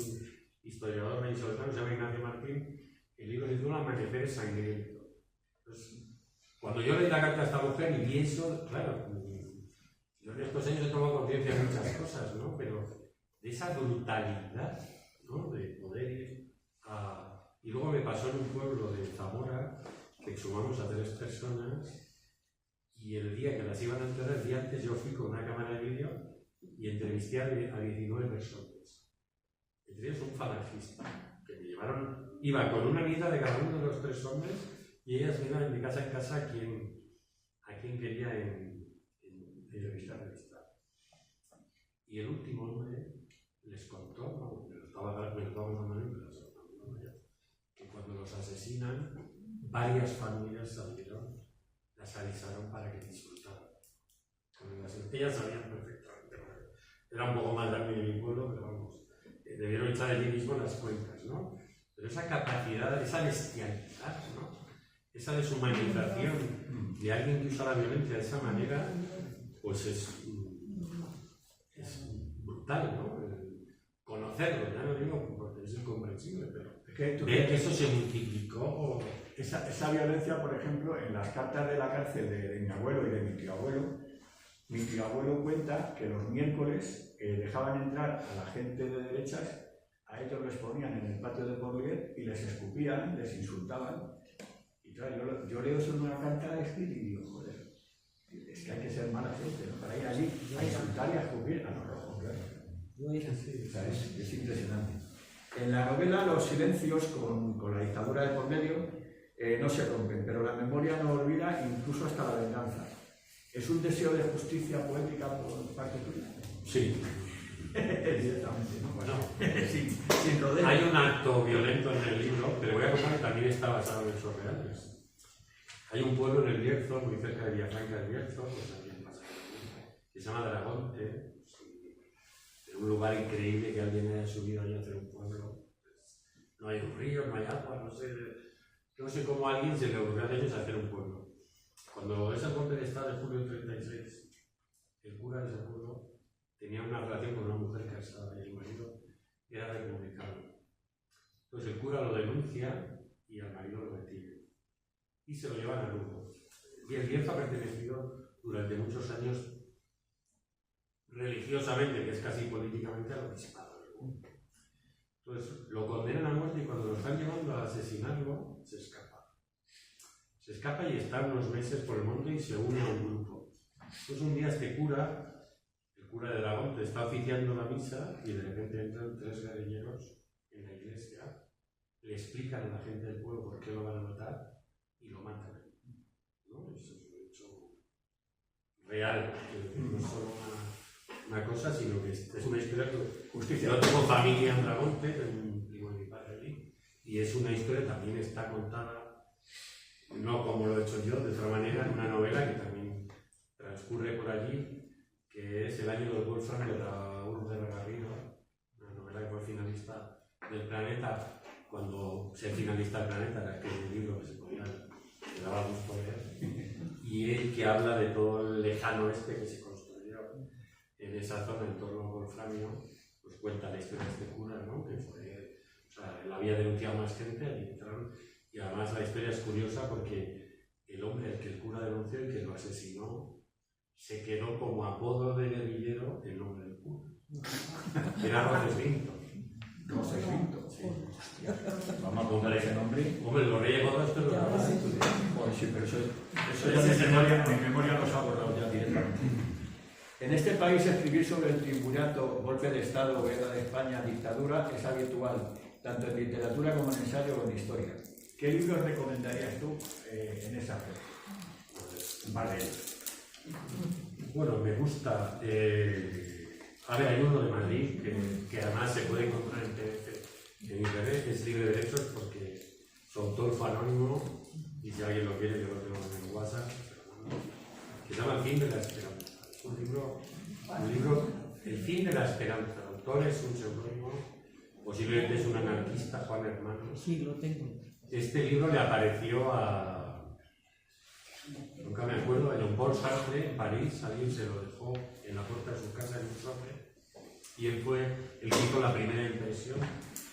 historiador venezolano, se llama Ignacio Martín. El libro se titula Amanecer sangriento. Entonces, cuando yo leí la carta a esta mujer y vi eso, claro, yo en estos años he tomado conciencia de muchas cosas, ¿no? Pero de esa brutalidad, ¿no? De poder ir a... Y luego me pasó en un pueblo de Zamora que exhumamos a 3 personas y el día que las iban a enterrar, el día antes, yo fui con una cámara de vídeo y entrevisté a 19 personas. Entre ellos un falangista, que me llevaron, iba con una nieta de cada uno de los 3 hombres y ellas me iban de casa en casa a quien quería entrevistar. Y el último hombre les contó, ¿no? me lo estaba contando que cuando los asesinan, varias familias salieron, las avisaron para que disfrutaran. Ellas sabían perfectamente, era un poco más grande de mi pueblo, pero vamos, debieron echar allí mismo las cuentas, ¿no? Pero esa capacidad, esa bestialidad, ¿no? Esa deshumanización de alguien que usa la violencia de esa manera, pues es brutal, ¿no? Conocerlo, ya no digo porque es incomprensible, pero ver que eso se multiplicó. Esa violencia, por ejemplo, en las cartas de la cárcel de mi abuelo y de mi tío abuelo cuenta que los miércoles dejaban entrar a la gente de derechas, a ellos les ponían en el patio de Porlier y les escupían, les insultaban. Y claro, yo leo eso en una carta escrita y digo, joder, es que hay que ser mala gente, ¿no? Para ir allí a insultar y a escupir a los rojos, claro. O sea, es impresionante. En la novela los silencios con la dictadura de por medio no se rompen, pero la memoria no olvida incluso hasta la venganza. ¿Es un deseo de justicia poética por parte tuya? Sí. Directamente, ¿no? Bueno, sin rodeo. hay un acto violento en el libro, pero voy a contar que también está basado en hechos reales. Hay un pueblo en el Bierzo, muy cerca de Villafranca del Bierzo, pues también pasa, que se llama Dragonte, es un lugar increíble que alguien haya subido allí a hacer un pueblo. No hay un río, no hay agua, no sé cómo a alguien se le ocurrió a ellos hacer un pueblo. Cuando ese golpe de Estado de julio del 36, el cura de ese pueblo tenía una relación con una mujer casada y el marido era republicano. Entonces el cura lo denuncia y al marido lo detiene. Y se lo llevan a Lugo. Y el Bierzo ha pertenecido durante muchos años religiosamente, que es casi políticamente, al obispado de Lugo. Entonces lo condenan a muerte y cuando lo están llevando a asesinarlo, se escapa. Se escapa y está unos meses por el monte y se une a un grupo. Entonces un día este cura, el cura de Dragonte, está oficiando la misa y de repente entran 3 guerrilleros en la iglesia, le explican a la gente del pueblo por qué lo van a matar y lo matan. ¿No? Eso es un hecho real, no es solo una cosa, sino que es una historia que justicia. Yo tengo familia en Dragonte, tengo un primo de mi padre allí, y es una historia que también está contada, no como lo he hecho yo, de otra manera, en una novela que también transcurre por allí, que es El año del Wolfram de Raúl de Garrido, una novela que fue finalista del Planeta, cuando se finalista el Planeta, era aquel libro que se podía, que daba gusto leer, y él que habla de todo el lejano oeste que se construyó en esa zona, en torno al Wolframio, pues cuenta la historia de este cura, ¿no? Que fue, o sea, él había denunciado más gente, allí entraron, y además la historia es curiosa porque el hombre al que el cura denunció y que lo asesinó se quedó como apodo de guerrillero el nombre del cura. Era Rosesvinto. Rosesvinto. Sí. Vamos a poner ese nombre. Hombre, los reyes godos esto es lo que pasa. Pues sí, pero eso ya mi memoria nos ha borrado ya directamente. En este país escribir sobre el triunvirato, golpe de Estado, guerra de España, dictadura, es habitual, tanto en literatura como en ensayo o en historia. ¿Qué libros recomendarías tú en esa fe? Pues, un par de ellos. Bueno, me gusta. A ver, hay uno de Madrid que además se puede encontrar en PDF en internet, es libre de derechos porque su autor fue anónimo y si alguien lo quiere, yo lo tengo en el WhatsApp, que se llama El fin de la esperanza. Es un libro, El fin de la esperanza. El autor es un seudónimo, posiblemente es un anarquista, Juan Hermanos. Sí, lo tengo. Este libro le apareció a, nunca me acuerdo, a Jean-Paul Sartre en París. Alguien se lo dejó en la puerta de su casa en un sobre y él fue el que hizo la primera impresión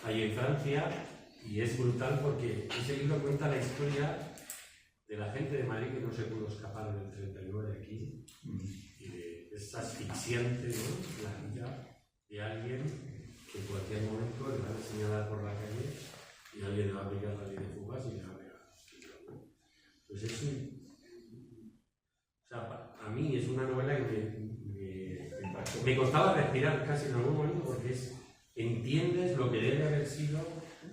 ahí en Francia, y es brutal porque ese libro cuenta la historia de la gente de Madrid que no se pudo escapar del 39 aquí, y es asfixiante, ¿no? La vida de alguien que en cualquier momento le van a señalar por la calle y alguien le va a aplicar la ley de fugas y le va a pegar. Pues es o sea, a mí es una novela que me costaba respirar casi en algún momento porque entiendes lo que debe haber sido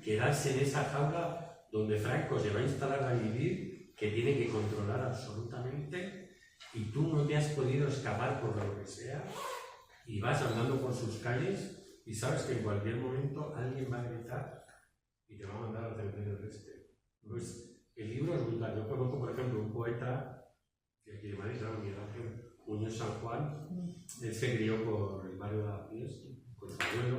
quedarse en esa jaula donde Franco se va a instalar a vivir, que tiene que controlar absolutamente, y tú no te has podido escapar por lo que sea, y vas andando por sus calles y sabes que en cualquier momento alguien va a gritar y te va a mandar al cementerio del este. Pues el libro es brutal. Yo conozco, por ejemplo, un poeta de aquí de Madrid, Miguel Ángel Muñoz San Juan. Él se crió por el barrio de Lavapiés con su abuelo.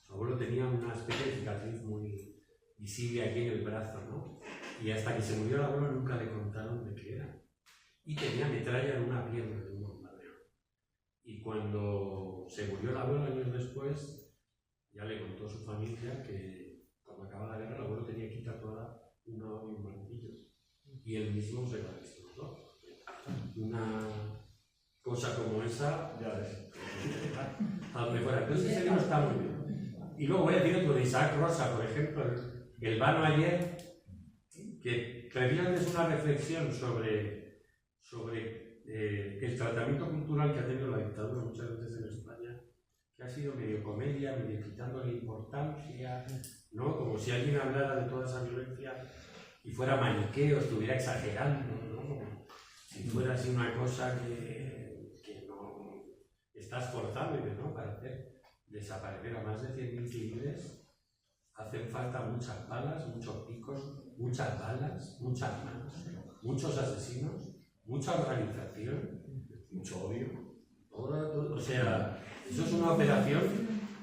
Su abuelo tenía una especie de cicatriz muy visible aquí en el brazo, ¿no? Y hasta que se murió el abuelo nunca le contaron de qué era. Y tenía metralla en una pierna de un bombardeo. Y cuando se murió el abuelo años después, ya le contó a su familia que cuando acaba la guerra el abuelo tenía aquí tatuada una O y un martillo. Y él mismo se la destrozó. Una cosa como esa, ya ves, a donde fuera. Entonces ese libro está muy bien. Y luego voy a decir otro de Isaac Rosa, por ejemplo, El vano ayer, que previamente es una reflexión sobre el tratamiento cultural que ha tenido la dictadura muchas veces en España, que ha sido medio comedia, medio quitándole importancia, ¿no? Como si alguien hablara de toda esa violencia y fuera maniqueo, estuviera exagerando, ¿no? Si fuera así una cosa que no estás forzando, ¿no? Para hacer desaparecer a más de 100.000 civiles hacen falta muchas balas, muchos picos, muchas balas, muchas manos, muchos asesinos, mucha organización, mucho odio. Todo, o sea, eso es una operación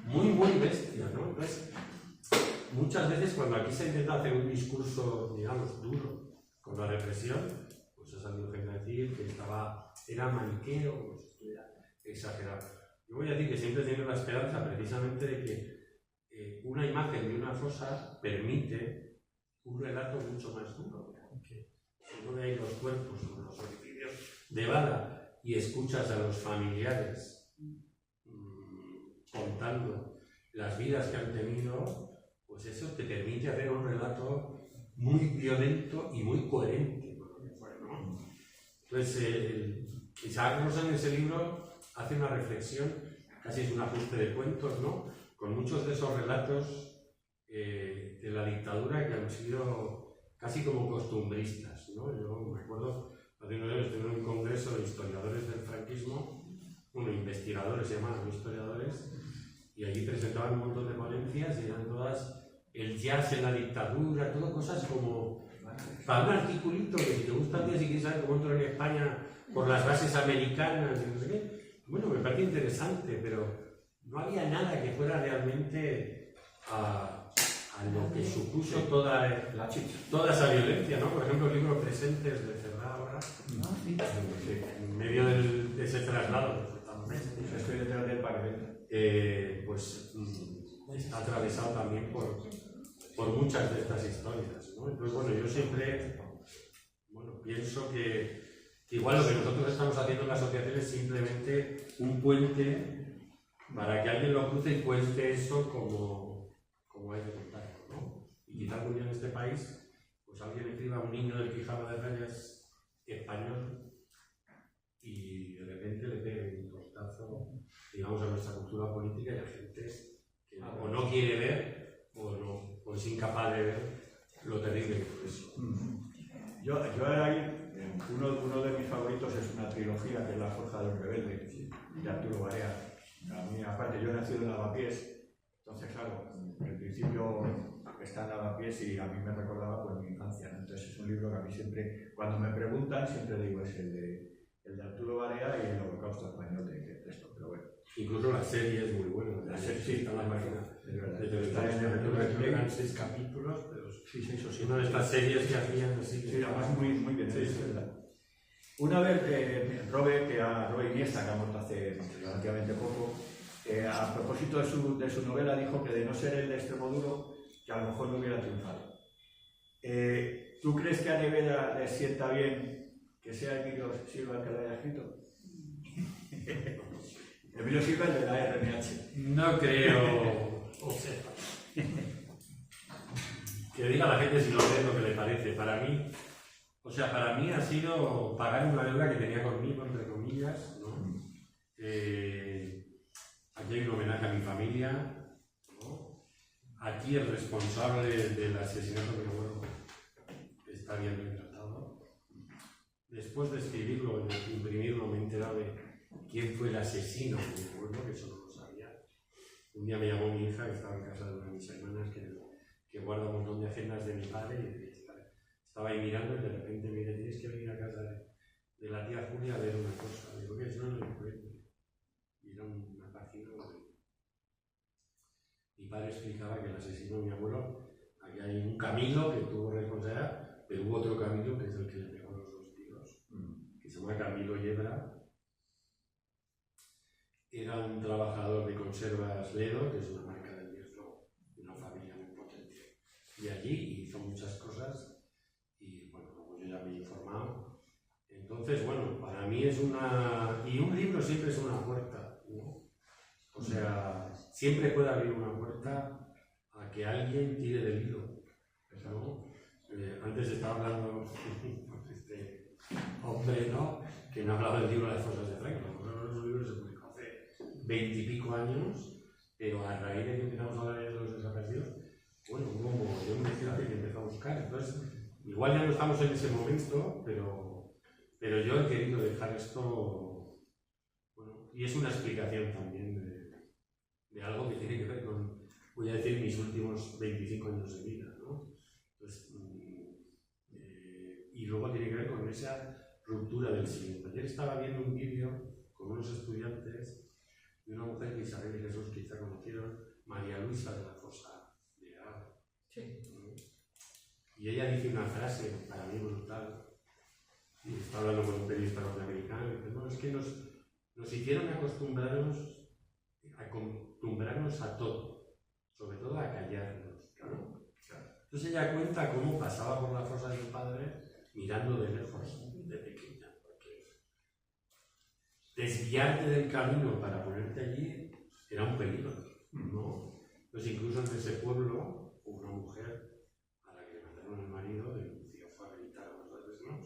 muy bestia, ¿no? Entonces, muchas veces cuando aquí se intenta hacer un discurso, digamos, duro con la represión, pues ha salido gente a decir que era maniqueo, pues era exagerado. Yo voy a decir que siempre he tenido la esperanza precisamente de que una imagen de una fosa permite un relato mucho más duro, porque si no veis los cuerpos o los homicidios de bala y escuchas a los familiares contando las vidas que han tenido, pues eso te permite hacer un relato muy violento y muy coherente, ¿no? Entonces, Isaac Rosa en ese libro hace una reflexión, casi es un ajuste de cuentos, ¿no? Con muchos de esos relatos de la dictadura que han sido casi como costumbristas, ¿no? Yo me acuerdo, hace unos años estuve en un congreso de historiadores del franquismo, investigadores, se llamaban historiadores, y allí presentaban un montón de ponencias y eran todas el jazz en la dictadura, todo cosas como para un articulito que si te gusta el día, si quieres saber cómo entro en España por las bases americanas y no sé qué, bueno, me parece interesante, pero no había nada que fuera realmente a lo que supuso toda esa violencia, ¿no? Por ejemplo, el libro Presentes de Cerdá ahora, en medio de ese traslado, estoy detrás del Parlamento. Pues está atravesado también por muchas de estas historias, ¿no? Entonces, bueno, yo siempre pienso que igual lo que nosotros estamos haciendo en la asociación es simplemente un puente para que alguien lo cruce y cuente eso como hay que contarlo, ¿no? Y quizá algún día en este país, pues alguien escriba a un niño del Quijano de Reyes español y de repente le pegue un tortazo, digamos, a nuestra cultura política y a gente que o no quiere ver o es incapaz de ver lo terrible que fue eso. Yo ahí, uno de mis favoritos es una trilogía que es La Forja de un Rebelde, de Arturo Barea. A mí, aparte, yo he nacido en Lavapiés, entonces, claro, en principio está en Lavapiés y a mí me recordaba pues, mi infancia, ¿no? Entonces es un libro que a mí siempre, cuando me preguntan, siempre digo es el de Arturo Barea y el Holocausto Español de esto, pero bueno. Incluso la serie es muy buena. La serie, sí, está en la página. Es verdad. Está en el eran 6 capítulos, pero sí, 6 o 7. Una de estas series que hacían así. Sí, además muy bien, sí, es verdad. Una vez que Robert Iniesta, que ha muerto hace relativamente poco, a propósito de su novela dijo que de no ser el de Extremoduro, que a lo mejor no hubiera triunfado. ¿Tú crees que a Nevera le sienta bien que sea Emilio Silva el que lo haya escrito? Emilio Silva el de la RNH. No creo. O sea, que diga la gente si no ve lo que le parece. Para mí ha sido pagar una deuda que tenía conmigo, entre comillas, ¿no? Aquí hay un homenaje a mi familia, ¿no? Aquí el responsable del asesinato de mi abuelo está bien retratado. Después de escribirlo y de imprimirlo me he enterado de quién fue el asesino de mi abuelo, que eso no lo sabía. Un día me llamó mi hija, que estaba en casa de una de mis hermanas, que guarda un montón de agendas de mi padre, y estaba ahí mirando y de repente me dice, tienes que venir a casa de la tía Julia a ver una cosa. Digo, ¿qué es? No, y era una página donde mi padre explicaba que el asesino de mi abuelo, aquí hay un Camilo que tuvo responsabilidad, pero hubo otro Camilo que es el que le pegó los 2 tiros, que se llama Camilo Yebra. Era un trabajador de conservas Ledo, que es una marca del hierro de una familia muy potente. Y allí hizo muchas cosas y bueno, como yo ya me he informado. Entonces, bueno, para mí es una... Y un libro siempre es una puerta, ¿no? O sea, siempre puede abrir una puerta a que alguien tire del hilo, ¿no? Antes estaba hablando este hombre, ¿no? Que no hablaba del libro de las cosas de Franco. Los libros se publicó hace 20 y pico años, pero a raíz de que empezamos a hablar de los desaparecidos, bueno, hubo un montón de gente que empezó a buscar. Entonces, igual ya no estamos en ese momento, pero yo he querido dejar esto, bueno, y es una explicación también de algo que tiene que ver con, voy a decir, mis últimos 25 años de vida, ¿no? Entonces, y luego tiene que ver con esa ruptura del silencio. Ayer estaba viendo un vídeo con unos estudiantes de una mujer que Isabel y Jesús quizá conocieron, María Luisa de la Fosa de Araba. Sí. Y ella dice una frase para mí brutal. Y está hablando con un periodista norteamericano y dice, no, es que nos hicieron acostumbrarnos a todo, sobre todo a callarnos, ¿no? Entonces ella cuenta cómo pasaba por la fosa de su padre mirando de lejos, de pequeña, porque desviarte del camino para ponerte allí era un peligro, ¿no? Entonces incluso en ese pueblo hubo una mujer a la que le mataron al marido, denunció, fue a visitar a los asesinos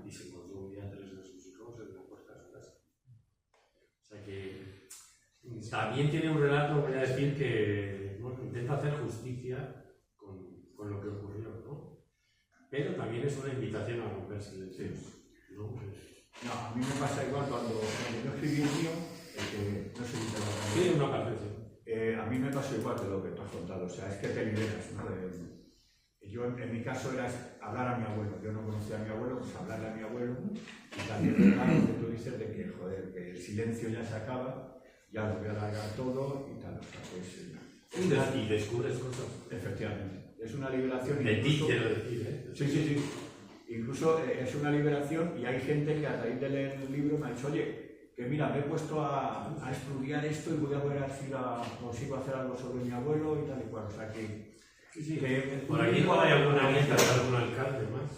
y se encontró un día 3 de sus hijos en la puerta de su casa. O sea que también tiene un relato, voy a decir, que bueno, intenta hacer justicia con lo que ocurrió, ¿no? Pero también es una invitación a romper silencios, ¿no? No, a mí me pasa igual cuando yo escribí el mío, no sé si te lo acabo. Sí, una parte, sí. A mí me pasó igual que lo que tú has contado, o sea, es que te liberas, ¿no? Yo en mi caso era hablar a mi abuelo, yo no conocía a mi abuelo, pues hablarle a mi abuelo, y también es verdad lo que tú dices de que, joder, que el silencio ya se acaba, ya lo voy a alargar todo y tal, o sea, pues... Y descubres cosas. Efectivamente, es una liberación... De ti quiero decir, ¿eh? Sí. Incluso es una liberación y hay gente que a raíz de leer el libro me ha dicho, oye, que mira, me he puesto a estudiar esto y voy a ver si consigo hacer algo sobre mi abuelo y tal y cual, o sea que... Sí, que por aquí igual hay alguna nieta de algún alcalde más.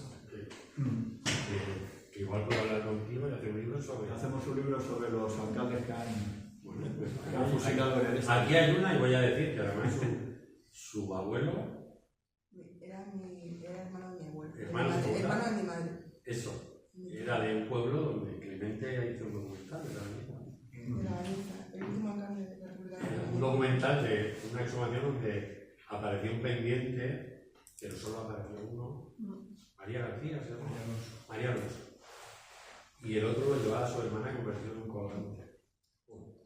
que igual puedo hablar contigo y hacer un libro sobre... Hacemos un libro sobre los alcaldes que han, Bueno, pues, que han fusilado en el este. aquí hay una y voy a decir que además su abuelo, Era hermano de mi abuelo. Hermano de tu abuela. Hermano de mi madre. eso, era de un pueblo donde Clemente hizo un documental, de la misma. De la Galicia, el último alcalde de la República Un documental de una exhumación donde apareció un pendiente, pero solo apareció uno, María García, ¿se llama? María Alonso. Y el otro lo llevaba a su hermana convertido en un colgante.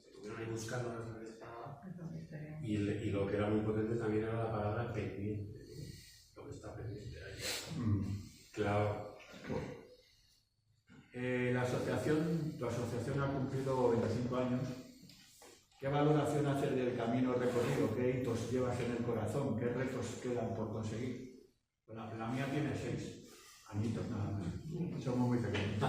Se tuvieron ahí buscando la saber estaba. Y lo que era muy potente también era la palabra pendiente. Lo que está pendiente ahí. Claro. Tu asociación ha cumplido 25 años. ¿Qué valoración haces del camino recorrido? ¿Qué hitos llevas en el corazón? ¿Qué retos quedan por conseguir? La mía tiene 6 añitos nada más. Somos muy pequeños.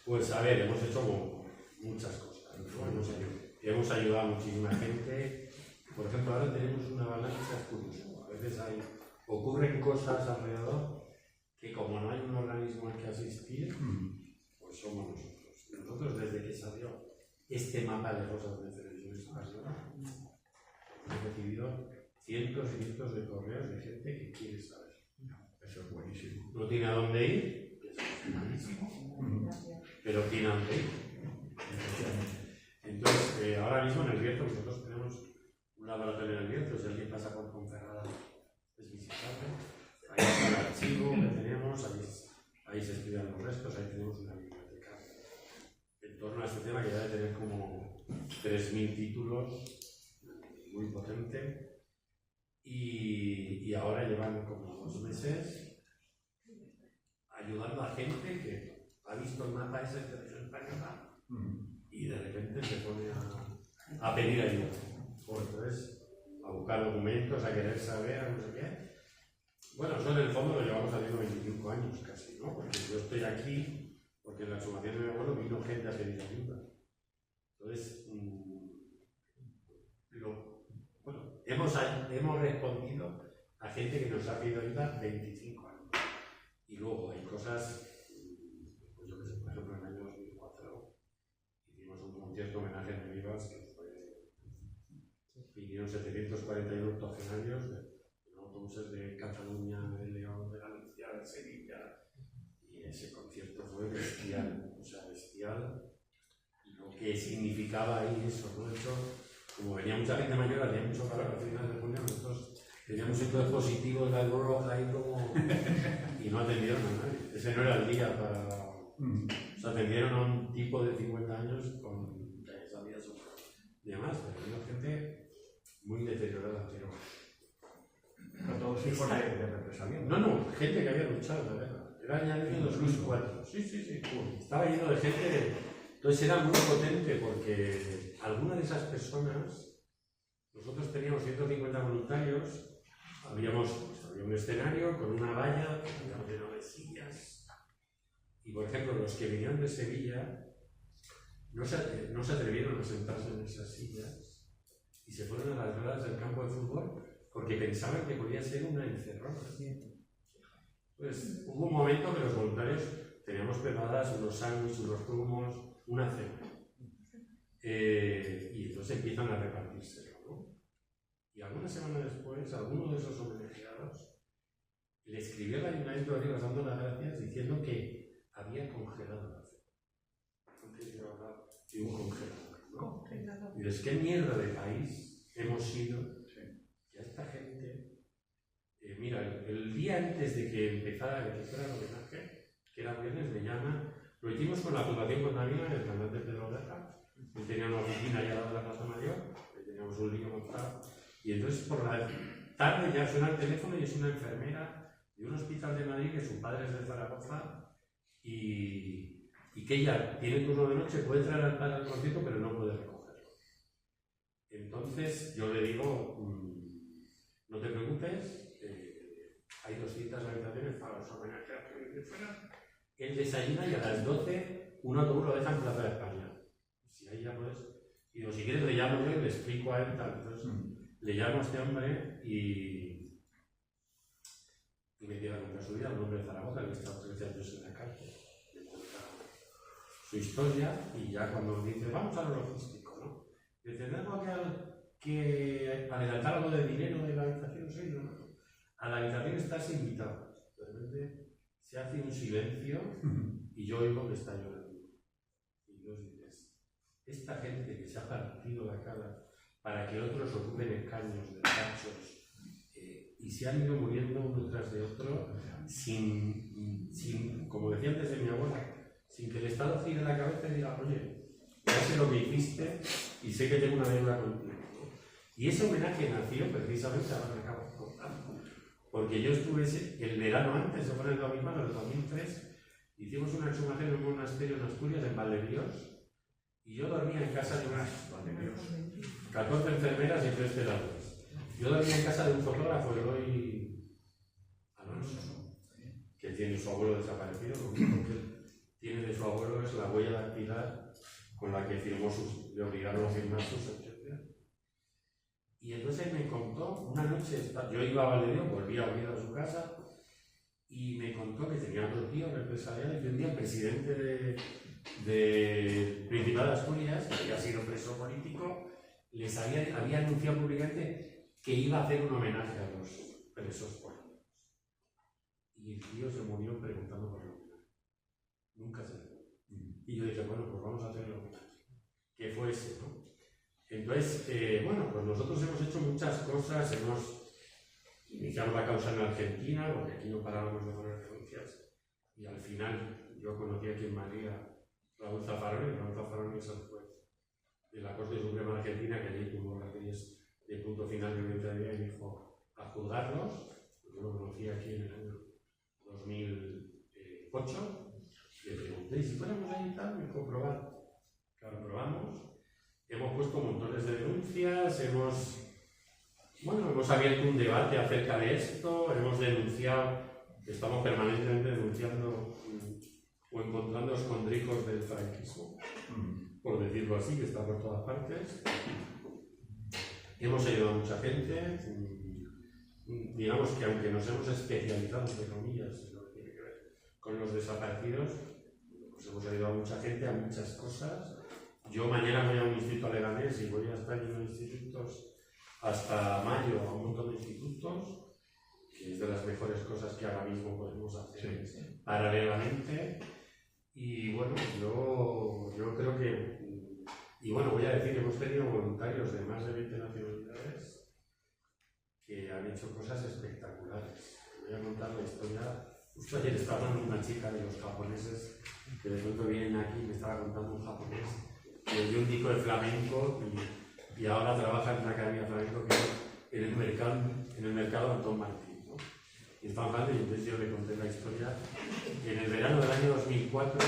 Pues a ver, hemos hecho muchas cosas. Hemos ayudado a muchísima gente. Por ejemplo, ahora tenemos una balanza curiosa. A veces ocurren cosas alrededor que como no hay un organismo al que asistir, pues somos nosotros. Nosotros desde que salió este mapa de cosas de televisión española, hemos recibido cientos y cientos de correos de gente que quiere saber. Eso es buenísimo. No tiene a dónde ir, eso es malísimo, pero tiene a dónde ir. Entonces, ahora mismo en el Bierzo nosotros tenemos un laboratorio en el Bierzo, si alguien pasa por Ponferrada es visitable. Ahí está el archivo que tenemos, ahí se estudian los restos, ahí tenemos una biblioteca en torno a este tema que debe tener como 3.000 títulos, muy potente. Y ahora llevan como 2 meses ayudando a gente que ha visto el mapa ese de televisión española y de repente se pone a pedir ayuda. Pues entonces, a buscar documentos, a querer saber, a no sé qué. Bueno, eso en el fondo lo llevamos haciendo 25 años casi, ¿no? Porque yo estoy aquí porque en la exhumación de mi abuelo vino gente a pedir ayuda. Entonces, hemos respondido a gente que nos ha pedido ayuda 25 años. Y luego hay cosas, pues yo que sé, por ejemplo, en el año 2004 hicimos un concierto homenaje en Vivas que vinieron 741 octogenarios en autobuses de Cataluña, de León, de Galicia, de Sevilla. Y ese concierto fue bestial, o sea, bestial. Lo que significaba ahí eso, ¿no? De hecho, como venía mucha gente mayor, había mucho calor al final de junio, nosotros teníamos un dispositivo de la Cruz Roja ahí como... y no atendieron a nadie. Ese no era el día para... O sea, atendieron a un tipo de 50 años con diabetes y demás, pero había gente muy deteriorada, pero... Pero todos hijos de represaliados. No, gente que había luchado, la verdad. Era ya en 2004. Sí. Estaba lleno de gente. Entonces era muy potente porque algunas de esas personas, nosotros teníamos 150 voluntarios, había un escenario con una valla, habíamos llenado de sillas. Y por ejemplo, los que vinieron de Sevilla no se atrevieron a sentarse en esas sillas y se fueron a las gradas del campo de fútbol porque pensaban que podía ser una encerrona. Pues hubo un momento que los voluntarios teníamos preparadas unos sándwiches, unos zumos, una cena. Y entonces empiezan a repartírselo, ¿no? Y alguna semana después, alguno de esos homenajeados le escribió al Ayuntamiento de Rivas dando las gracias diciendo que había congelado la cena. Antes de hablar de un congelador, ¿no? Y dices, ¿qué mierda de país hemos sido? Que a esta gente, mira, el día antes de que empezara el homenaje, que era viernes, me llama, lo hicimos con la Fundación Contamina, el cantante Pedro Oreja, él tenía una oficina allá al lado de la Plaza Mayor, teníamos un lío montado, y entonces por la tarde ya suena el teléfono y es una enfermera de un hospital de Madrid que su padre es de Zaragoza y que ella tiene turno de noche, puede traer al padre al concierto, pero no puede recogerlo. Entonces yo le digo, no te preocupes, hay 200 habitaciones para los homenajeados que vienen de fuera. Él desayuna y a las 12 un autobús lo deja en Plaza de España. Si ahí ya puedes. Y digo, si quieres le llamo yo y le explico a él tal. Entonces le llamo a este hombre y y me empieza a contar su vida, un hombre de Zaragoza que está 13 años en la cárcel. Me cuenta su historia y ya cuando dice, vamos a lo logístico, ¿no? Dice, tenemos que adelantar algo de dinero de la habitación, sí, ¿no? A la habitación estás invitado. De repente se hace un silencio y yo oigo que está llorando. Y Dios dices, esta gente que se ha partido la cara para que otros ocupen escaños, despachos, y se han ido muriendo uno tras de otro sin, como decía antes de mi abuela, sin que el Estado gire la cabeza y diga, oye, ya sé lo que hiciste y sé que tengo una deuda contigo. Y ese homenaje nació precisamente, ahora me acabo de contar, porque yo estuve el verano antes de ponerlo a mi mano, en el 2003, hicimos una exhumación en un monasterio en Asturias, en Valdevíos, y yo dormía en casa de unas 14 enfermeras y 3 celadores. Yo dormía en casa de un fotógrafo, Eloy Alonso, que tiene su abuelo desaparecido. Lo único que tiene de su abuelo es la huella dactilar con la que firmó le obligaron a firmar sus sentencias. Y entonces él me contó, una noche, yo iba a Valdevíos, volví a huir a su casa, y me contó que tenía otro tío represaliado y que un día el presidente del Principado de Asturias, que había sido preso político, les había anunciado públicamente que iba a hacer un homenaje a los presos políticos. Y el tío se murió preguntando por el homenaje. Nunca se dio. Y yo dije, bueno, pues vamos a hacer el homenaje. Que fue ese, ¿no? Entonces, bueno, pues nosotros hemos hecho muchas cosas, hemos iniciado la causa en Argentina, porque aquí no parábamos de poner denuncias. Y al final, yo conocí aquí en Madrid a Raúl Zaffaroni. Raúl Zaffaroni es el juez de la Corte Suprema Argentina, que allí tuvo las leyes de punto final de violencia de vida y dijo a juzgarlos. Yo lo conocí aquí en el año 2008. Le pregunté, ¿y si fuéramos ahí y tal? Me dijo, probar. Claro, probamos. Hemos puesto montones de denuncias, hemos abierto un debate acerca de esto, hemos denunciado, estamos permanentemente denunciando o encontrando escondrijos del franquismo, por decirlo así, que está por todas partes. Hemos ayudado a mucha gente, digamos que aunque nos hemos especializado, entre comillas, en lo que tiene que ver con los desaparecidos, pues hemos ayudado a mucha gente a muchas cosas. Yo mañana voy a un instituto a Leganés y voy a estar en los institutos hasta mayo, a un montón de institutos, que es de las mejores cosas que ahora mismo podemos hacer paralelamente. Y bueno, yo creo que, y bueno, voy a decir, hemos tenido voluntarios de más de 20 nacionalidades que han hecho cosas espectaculares. Voy a contar la historia. Justo ayer estaba hablando con una chica de los japoneses que de pronto vienen aquí y me estaba contando un japonés que dio un disco de flamenco y ahora trabaja en una academia de flamenco que es en el mercado Antón Martín, ¿no? Y estaba hablando y entonces yo le conté la historia. En el verano del año 2004,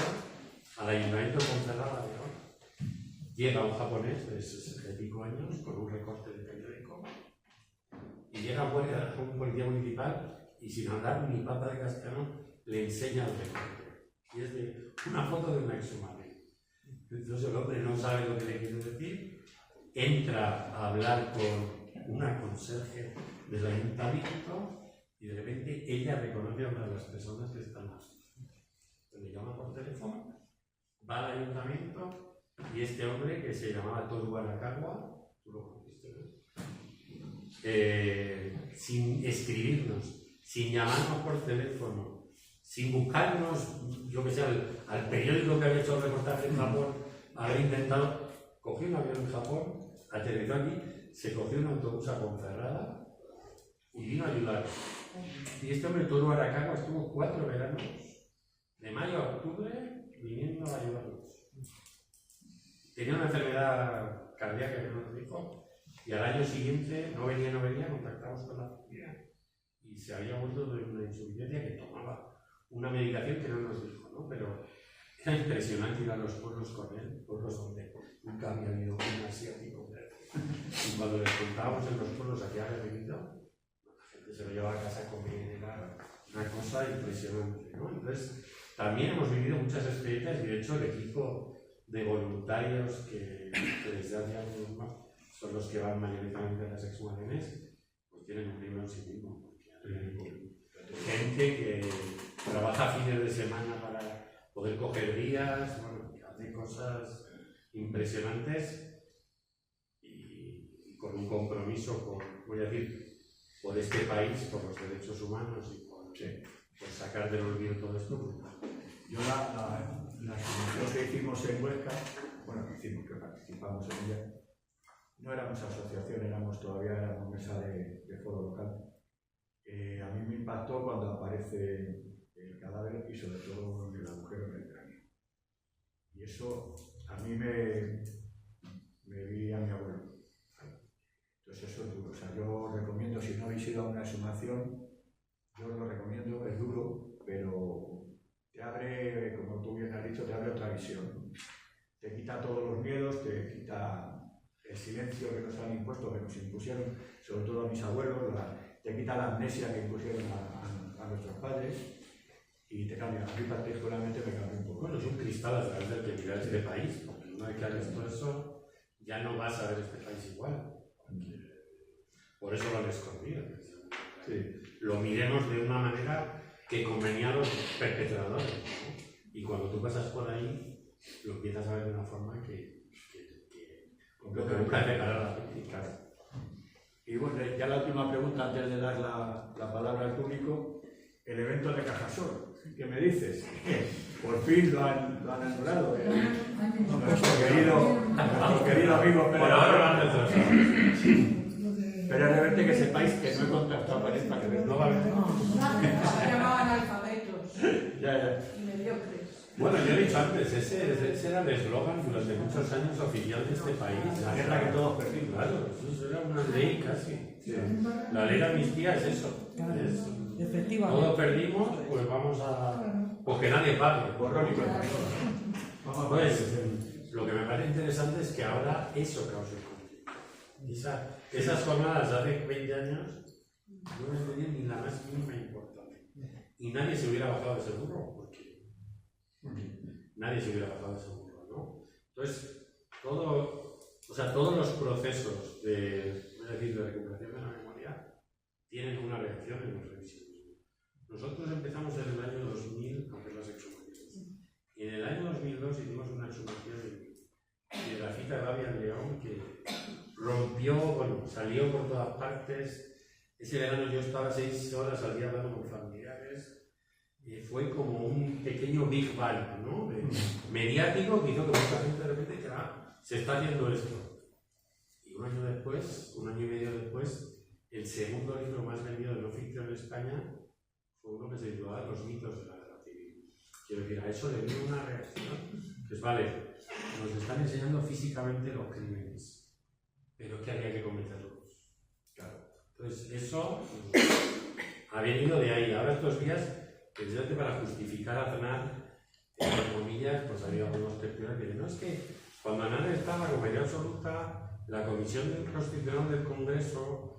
al Ayuntamiento de Ponferrada de León, llega un japonés de 60 y pico años con un recorte de periódico y llega un policía municipal y sin hablar ni pata de castellano le enseña el recorte. Y es de una foto de una exhumación. Entonces el hombre no sabe lo que le quiere decir, entra a hablar con una conserje del ayuntamiento y de repente ella reconoce a una de las personas que están aquí. Le llama por teléfono, va al ayuntamiento y este hombre que se llamaba Toru Arakawa, tú lo conociste, ¿no? Sin escribirnos, sin llamarnos por teléfono, sin buscarnos, yo que sé, al periódico que había hecho el reportaje en Japón, haber intentado, cogió un avión en Japón, aterrizó aquí, se cogió un autobús a Ponferrada y vino a ayudar. Y este hombre, Toru Arakawa, estuvo 4 veranos, de mayo a octubre, viniendo a ayudarnos. Tenía una enfermedad cardíaca que no nos dijo, y al año siguiente, no venía, contactamos con la familia y se había vuelto de una insuficiencia que tomaba una medicación que no nos dijo, ¿no? Pero era impresionante ir a los pueblos con él, pueblos donde nunca había habido un asiático. Y cuando les contábamos en los pueblos a qué había venido, la gente se lo llevaba a casa a comer, era una cosa impresionante, ¿no? Entonces, también hemos vivido muchas experiencias y de hecho el equipo de voluntarios que desde hace años más son los que van mayoritariamente a las exhumaciones, pues tienen un libro en sí mismo, porque gente que trabaja fines de semana para poder coger días, bueno, que hace cosas impresionantes y con un compromiso, voy a decir, por este país, por los derechos humanos y por sacar del olvido todo esto. Yo la exposición que hicimos en Huesca, bueno, que participamos en ella, no éramos asociación, todavía éramos mesa de foro local. A mí me impactó cuando aparece el cadáver y sobre todo el agujero en el cráneo. Y eso a mí me vi a mi abuelo. Entonces eso es duro. O sea, yo recomiendo, si no habéis ido a una exhumación, yo lo recomiendo, es duro, pero te abre, como tú bien has dicho, te abre otra visión. Te quita todos los miedos, te quita el silencio que nos han impuesto, que nos impusieron, sobre todo a mis abuelos, te quita la amnesia que impusieron a nuestros padres y te cambia. A mí particularmente me cambia un poco. Bueno, es un cristal a través del que mirar este país, porque una vez que hagas todo eso, ya no vas a ver este país igual. Por eso lo han escondido. Sí. Lo miremos de una manera que convenía a los perpetradores, ¿no? Y cuando tú pasas por ahí, lo empiezas a ver de una forma que lo que busca es reparar a la víctima. Y bueno, ya la última pregunta antes de dar la palabra al público. El evento de Cajasol, ¿qué me dices? Por fin lo han anulado. Nuestro querido amigo Por ahora lo han retrasado. Pero es de verte que sepáis que no he contactado a París para que no va a haber. Se llamaban alfabetos Ya. y mediocres. Bueno, yo he dicho antes, ese era el eslogan durante muchos años oficial de este país. La guerra que todos perdimos. Claro, eso era una ley casi. Sí. La ley de amnistía es eso. Efectivamente. Todos perdimos, pues vamos a... Pues que nadie pague. Borrón y cuenta. Pues lo que me parece interesante es que ahora eso causa el conflicto. Esas jornadas de hace 20 años no les tenían ni la más mínima importancia. Y nadie se hubiera bajado de ese burro, porque nadie se hubiera bajado de ese burro, ¿no? Entonces, todos los procesos de recuperación de la memoria tienen una reacción en los revisionismos. Nosotros empezamos en el año 2000 a hacer las exhumaciones. Y en el año 2002 hicimos una exhumación de Rafita Gavia León que salió por todas partes. Ese verano yo estaba 6 horas al día hablando con familiares. Fue como un pequeño Big Bang, ¿no? Mediático que hizo que mucha gente de repente dijera, se está haciendo esto. Y un año y medio después, el segundo libro más vendido de no ficción en España fue uno que se titulaba Los mitos de la guerra civil. Quiero decir, a eso le vino una reacción. Pues vale, nos están enseñando físicamente los crímenes, pero ¿qué había que cometerlos? Claro. Entonces, eso ha venido de ahí. Ahora estos días, precisamente para justificar a Aznar, entre comillas, pues había algunos tertulianos que dicen, no, es que cuando Aznar estaba con mayoría absoluta, la Comisión Constitucional del Congreso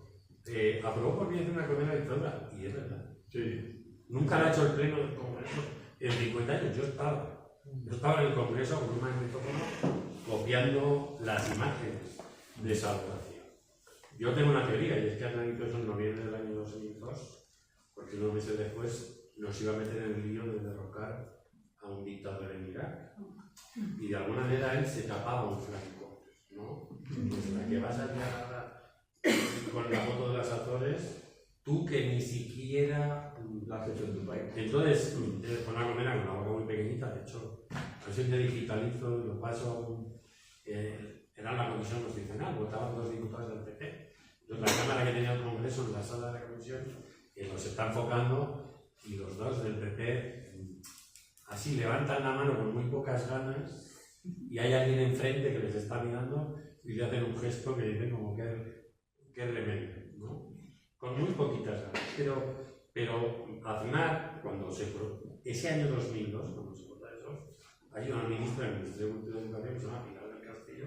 aprobó por bien una condena de dictadura. Y es verdad. Sí. Nunca lo ha hecho el Pleno del Congreso en 50 años. Yo estaba en el Congreso con un magnetófono copiando las imágenes de esa votación. Yo tengo una teoría, y es que Aznar hizo eso en noviembre del año 2002, porque unos meses después nos iba a meter en el lío de derrocar a un dictador en Irak. Y de alguna manera él se tapaba un flanco, ¿no? Pues la que vas a liar ahora con la foto de las Azores, tú que ni siquiera la has hecho en tu país. Entonces, de una manera con una boca muy pequeñita, de hecho, a ver si te digitalizo y lo paso. Era la Comisión Constitucional, votaban 2 diputados del PP. Entonces, la Cámara que tenía el Congreso en la sala de la Comisión los está enfocando y los 2 del PP así levantan la mano con muy pocas ganas y hay alguien enfrente que les está mirando y le hacen un gesto que dicen como que remedio, ¿no? Con muy poquitas ganas. Pero Aznar, ese año 2002, cuando se vota eso, hay una ministra del Ministerio de Cultura y Educación que se llama Pilar del Castillo,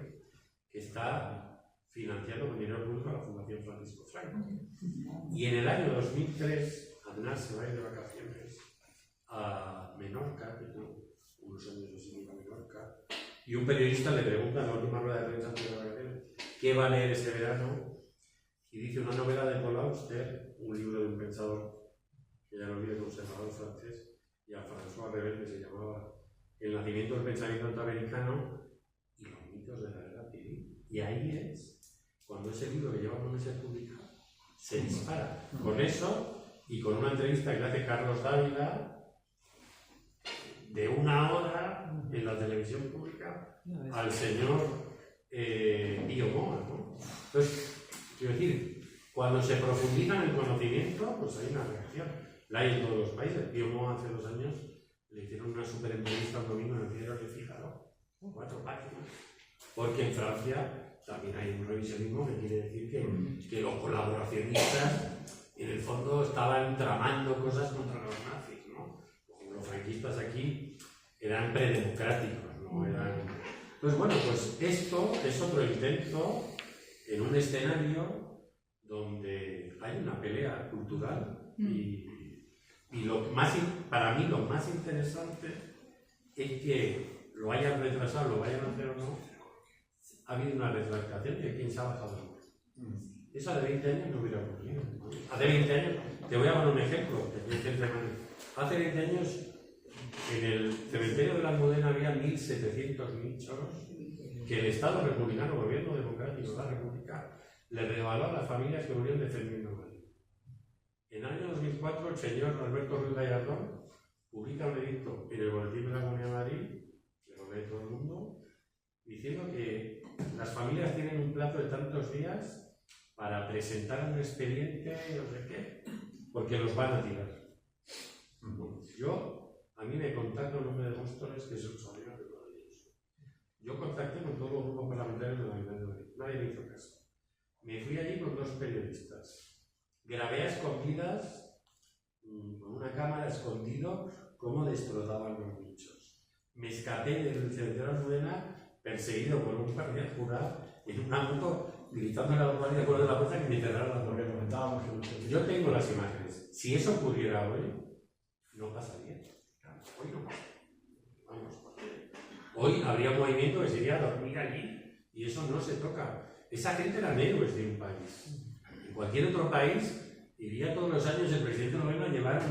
que está financiando con dinero público a la Fundación Francisco Franco. Y en el año 2003, Aznar se va a ir de vacaciones a Menorca, que tuvo unos años de seguir a Menorca, y un periodista le pregunta en la última rueda de prensa antes de vacaciones qué va a leer ese verano, y dice una novela de Paul Auster, un libro de un pensador que ya no vive conservador francés, y a François Rebel, que se llamaba El nacimiento del pensamiento norteamericano y los mitos de la guerra civil. Y ahí es cuando ese libro que lleva unos meses publicado se dispara. Con eso y con una entrevista que le hace Carlos Dávila de 1 hora en la televisión pública al señor Pío Moa, ¿no? Entonces, quiero decir, cuando se profundiza en el conocimiento, pues hay una reacción. La hay en todos los países. Pío Moa hace 2 años le hicieron una super entrevista un domingo en el Diario de Figaro, 4 páginas, porque en Francia también hay un revisionismo que quiere decir que los colaboracionistas en el fondo estaban tramando cosas contra los nazis, ¿no? Como los franquistas aquí eran predemocráticos, ¿no? Entonces, bueno, pues esto es otro intento en un escenario donde hay una pelea cultural y para mí lo más interesante es que lo hayan retrasado, lo vayan a hacer o no, ha habido una retractación de quién se ha bajado. Eso de 20 años no hubiera ocurrido. Hace 20 años, te voy a poner un ejemplo. Hace 20 años, en el cementerio de la Almudena había 1.700 nichos que el Estado republicano, el gobierno democrático de la República, le regaló a las familias que murieron defendiendo Madrid. En el año 2004, el señor Alberto Ruiz Gallardón publica un edicto en el Boletín de la Comunidad de Madrid, que lo lee todo el mundo, diciendo que las familias tienen un plazo de tantos días para presentar un expediente, no sé qué, porque los van a tirar. A mí me contacta un hombre de Móstoles que es un sobrino de maravilloso. Yo contacté con todos los grupos parlamentarios de la Unidad de Madrid. Nadie me hizo caso. Me fui allí con 2 periodistas. Grabé a escondidas, con una cámara escondido, cómo destrozaban los nichos. Me escapé del cementerio de Almudena, perseguido por un guardia jurado, en una moto, gritando a la guardia fuera de la puerta que me cerraran la puerta. Yo tengo las imágenes. Si eso ocurriera hoy, no pasaría. Hoy no pasa. Vamos, porque hoy habría un movimiento que sería dormir allí y eso no se toca. Esa gente eran héroes de un país. En cualquier otro país iría todos los años el presidente del gobierno a llevar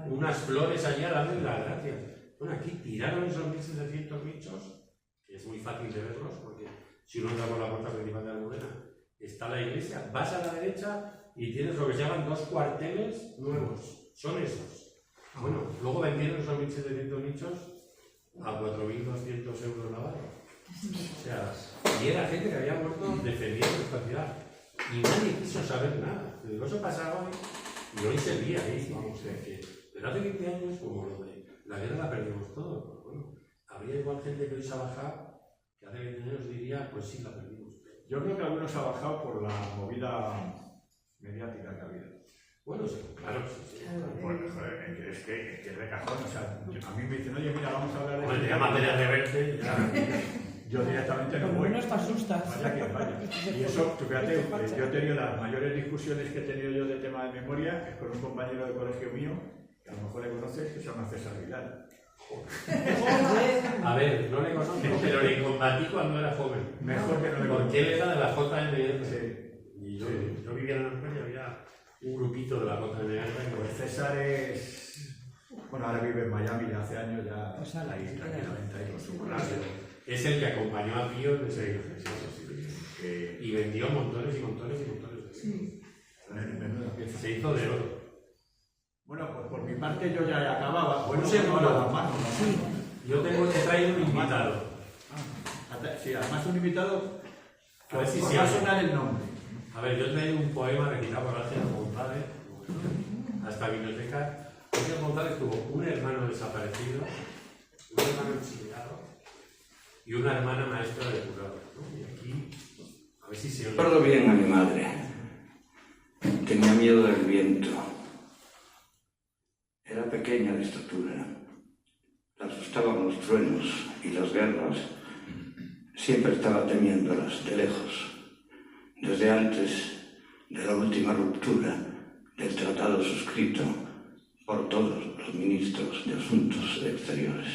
unas flores allí a darle las gracias. Bueno, aquí tiraron esos 1.700 nichos, que es muy fácil de verlos, porque si uno entra por la puerta principal de la Almudena, está la iglesia, vas a la derecha y tienes lo que se llaman 2 cuarteles nuevos. Son esos. Bueno, luego vendieron esos 1.700 nichos a 4.200 euros la barra. O sea, y era gente que había muerto defendiendo esta ciudad. Y nadie quiso saber nada. Digo, eso pasaba hoy y hoy se veía ahí. Vamos, pero hace 20 años, como lo de la guerra la perdimos todos. Pues bueno, habría igual gente que hoy se ha bajado, que hace 20 años diría, pues sí, la perdimos. Yo creo que algunos ha bajado por la movida mediática que ha habido. Bueno, sí, claro. Sí. Bueno, joder, es que es de cajón. O sea, a mí me dicen, oye, mira, vamos a hablar de... Bueno, te llaman de reverte y ya... Yo directamente no voy. No te asustas. Vaya que vaya. Y eso, tú fíjate, yo he tenido las mayores discusiones que he tenido yo de tema de memoria, es con un compañero de colegio mío, que a lo mejor le conoces, que se llama César Vidal. A ver, no le conozco, pero le combatí cuando era joven. Mejor que no le conozco. Porque él era de la JMR. Sí. Y yo vivía en España y había un grupito de la JMR. Pues César es... Bueno, ahora vive en Miami, ya hace años, ya Pues está ahí tranquilamente ahí con su colegio. Es el que acompañó a Pío en ese ejercicio. Y vendió montones y montones y montones de Sí. Se hizo de oro. Bueno, pues por mi parte yo ya acababa. Bueno, Un segundo. las manos. Sí. Yo tengo que traer un invitado. Sí, además un invitado que A ver si os se va a oye. sonar el nombre. A ver, yo he traído un poema recitado por Ángel González, hasta biblioteca. Ángel González tuvo un hermano desaparecido, un hermano exiliado y una hermana maestra de curado, ¿no? Y aquí, a ver si se oye. Recuerdo bien a mi madre. Tenía miedo del viento. Era pequeña de estatura. La asustaban los truenos y las guerras. Siempre estaba temiéndolas de lejos. Desde antes de la última ruptura del tratado suscrito por todos los ministros de Asuntos Exteriores.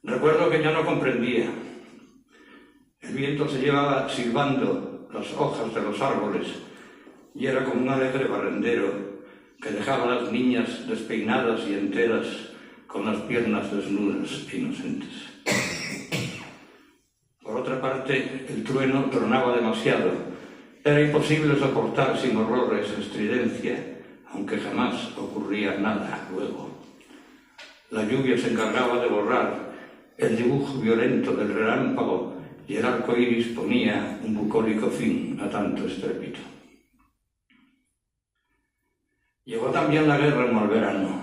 Recuerdo que yo no comprendía. El viento se llevaba silbando las hojas de los árboles y era como un alegre barrendero que dejaba a las niñas despeinadas y enteras con las piernas desnudas e inocentes. Por otra parte, el trueno tronaba demasiado. Era imposible soportar sin horrores estridencia, aunque jamás ocurría nada luego. La lluvia se encargaba de borrar el dibujo violento del relámpago y el arco iris ponía un bucólico fin a tanto estrépito. Llegó también la guerra en Malverano.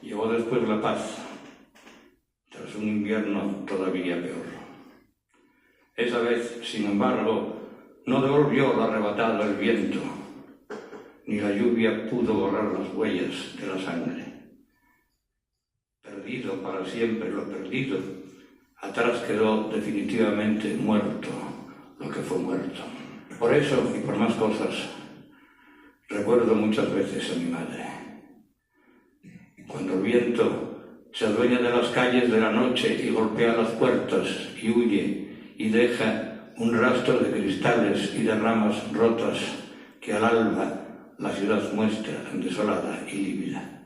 Llegó después la paz, tras un invierno todavía peor. Esa vez, sin embargo, no devolvió lo arrebatado el viento, ni la lluvia pudo borrar las huellas de la sangre. Perdido para siempre lo perdido, atrás quedó definitivamente muerto lo que fue muerto. Por eso y por más cosas, recuerdo muchas veces a mi madre. Cuando el viento se adueña de las calles de la noche y golpea las puertas y huye y deja un rastro de cristales y de ramas rotas que al alba la ciudad muestra desolada y lívida.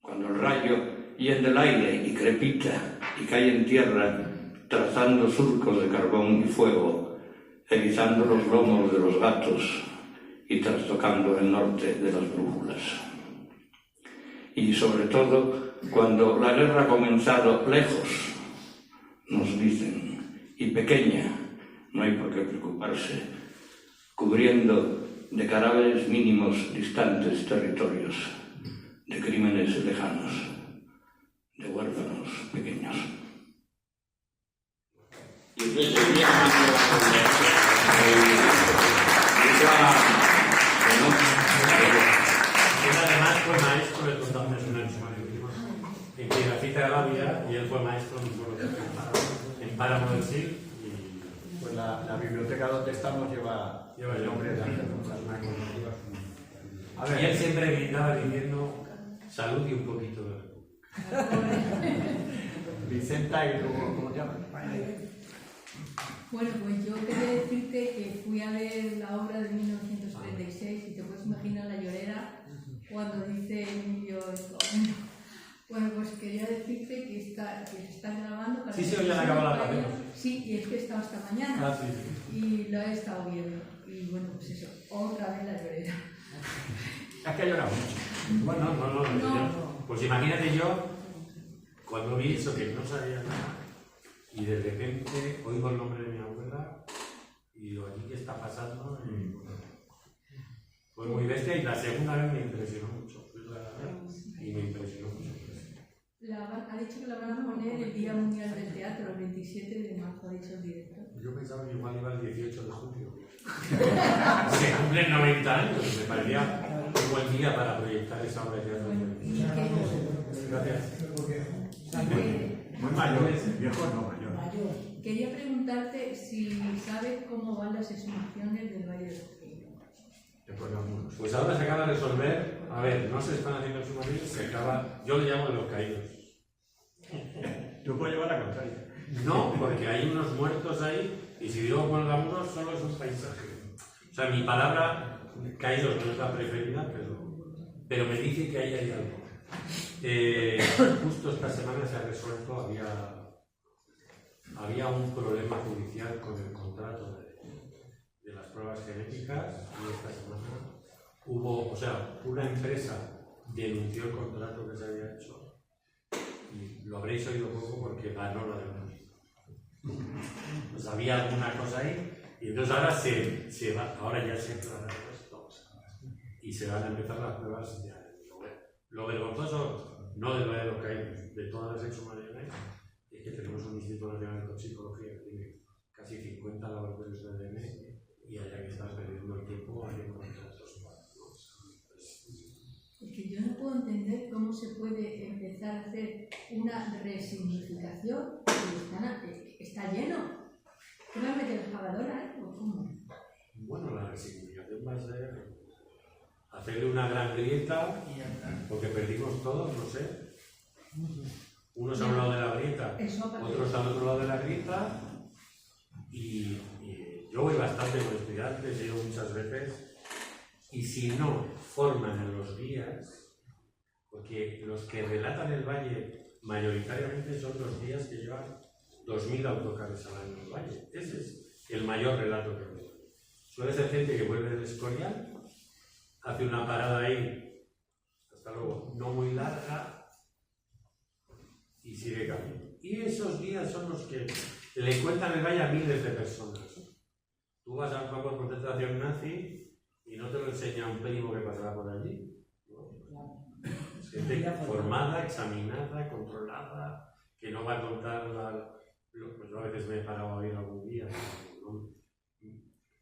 Cuando el rayo hiende el aire y crepita y cae en tierra, trazando surcos de carbón y fuego, erizando los lomos de los gatos y trastocando el norte de las brújulas. Y sobre todo, cuando la guerra ha comenzado lejos, nos dicen, y pequeña, no hay por qué preocuparse, cubriendo de cadáveres mínimos distantes territorios, de crímenes lejanos, de huérfanos pequeños. Y usted seguía hablando Él además fue maestro de contaciones en Piedrafita de la Vía, y él fue maestro en un pueblo en Páramo del Sil. Pues la biblioteca donde estamos lleva el nombre de Ángel González. A ver, Y él siempre gritaba diciendo salud y un poquito de... Vicenta y luego, ¿cómo te llamas? Bueno, pues yo quería decirte que fui a ver la obra de 1936 y te puedes imaginar la llorera cuando dice Emilio. Bueno, pues quería decirte que se está grabando. Para Sí, sí, hoy ya han acabado las grabaciones. Sí, y es que he estado esta mañana Ah, sí. y lo he estado viendo. Y bueno, pues eso, otra vez la llorera. Es que ha llorado mucho. Bueno, no. Pues imagínate yo, cuando vi eso que no sabía nada, y de repente oigo el nombre de mi abuela y digo, ¿aquí qué está pasando? Y, bueno, fue muy bestia, y la segunda vez me impresionó mucho. Y me impresionó mucho. Ha dicho que la van a poner el Día Mundial del Teatro, el 27 de marzo, ha dicho el director. Yo pensaba que igual iba el 18 de julio. Se cumplen 90 años, me parecía un buen día para proyectar esa obra de teatro. Gracias. Muy mayores, viejos no mayores. Quería preguntarte si sabes cómo van las exhumaciones del Valle de los Caídos. Pues ahora se acaba de resolver, a ver, no se están haciendo exhumaciones, se acaba, yo le llamo de los caídos. Tú puedes llevar la contraria. No, porque hay unos muertos ahí, y si digo cuelgamuros solo es un paisaje. O sea, mi palabra, caídos, no es la preferida, pero me dice que ahí hay algo. Justo esta semana se ha resuelto, había un problema judicial con el contrato de las pruebas genéticas, y esta semana hubo, o sea, una empresa denunció el contrato que se había hecho, y lo habréis oído poco porque ganó la denuncia. Pues había alguna cosa ahí, y entonces ahora ya se aclara esto, y se van a empezar las pruebas ya. Lo vergonzoso, no de lo de los caídos, de todas las exhumaciones, es que tenemos un Instituto Nacional de Toxicología que tiene casi 50 laboratorios de ADN, y haya que estar perdiendo el tiempo haciendo contratos. Es que yo no puedo entender cómo se puede empezar a hacer una resignificación que está lleno. ¿Qué va a meter excavadora o cómo? Bueno, la resignificación va a ser hacerle una gran grieta, porque perdimos todos, no sé. Unos a un lado de la grieta, otros al otro lado de la grieta, y yo voy bastante con estudiantes, he ido muchas veces, y si no, forman a los guías, porque los que relatan el valle mayoritariamente son los guías que llevan 2.000 autocares al año en el valle. Ese es el mayor relato que veo. Suele ser gente que vuelve del Escorial, hace una parada ahí, hasta luego, no muy larga, y sigue camino. Y esos guías son los que le cuentan el valle a miles de personas. Tú vas a un campo de concentración nazi y no te lo enseña un primo que pasará por allí. ¿No? Es gente formada, examinada, controlada, que no va a contar pues yo a veces me he parado a ir algún día.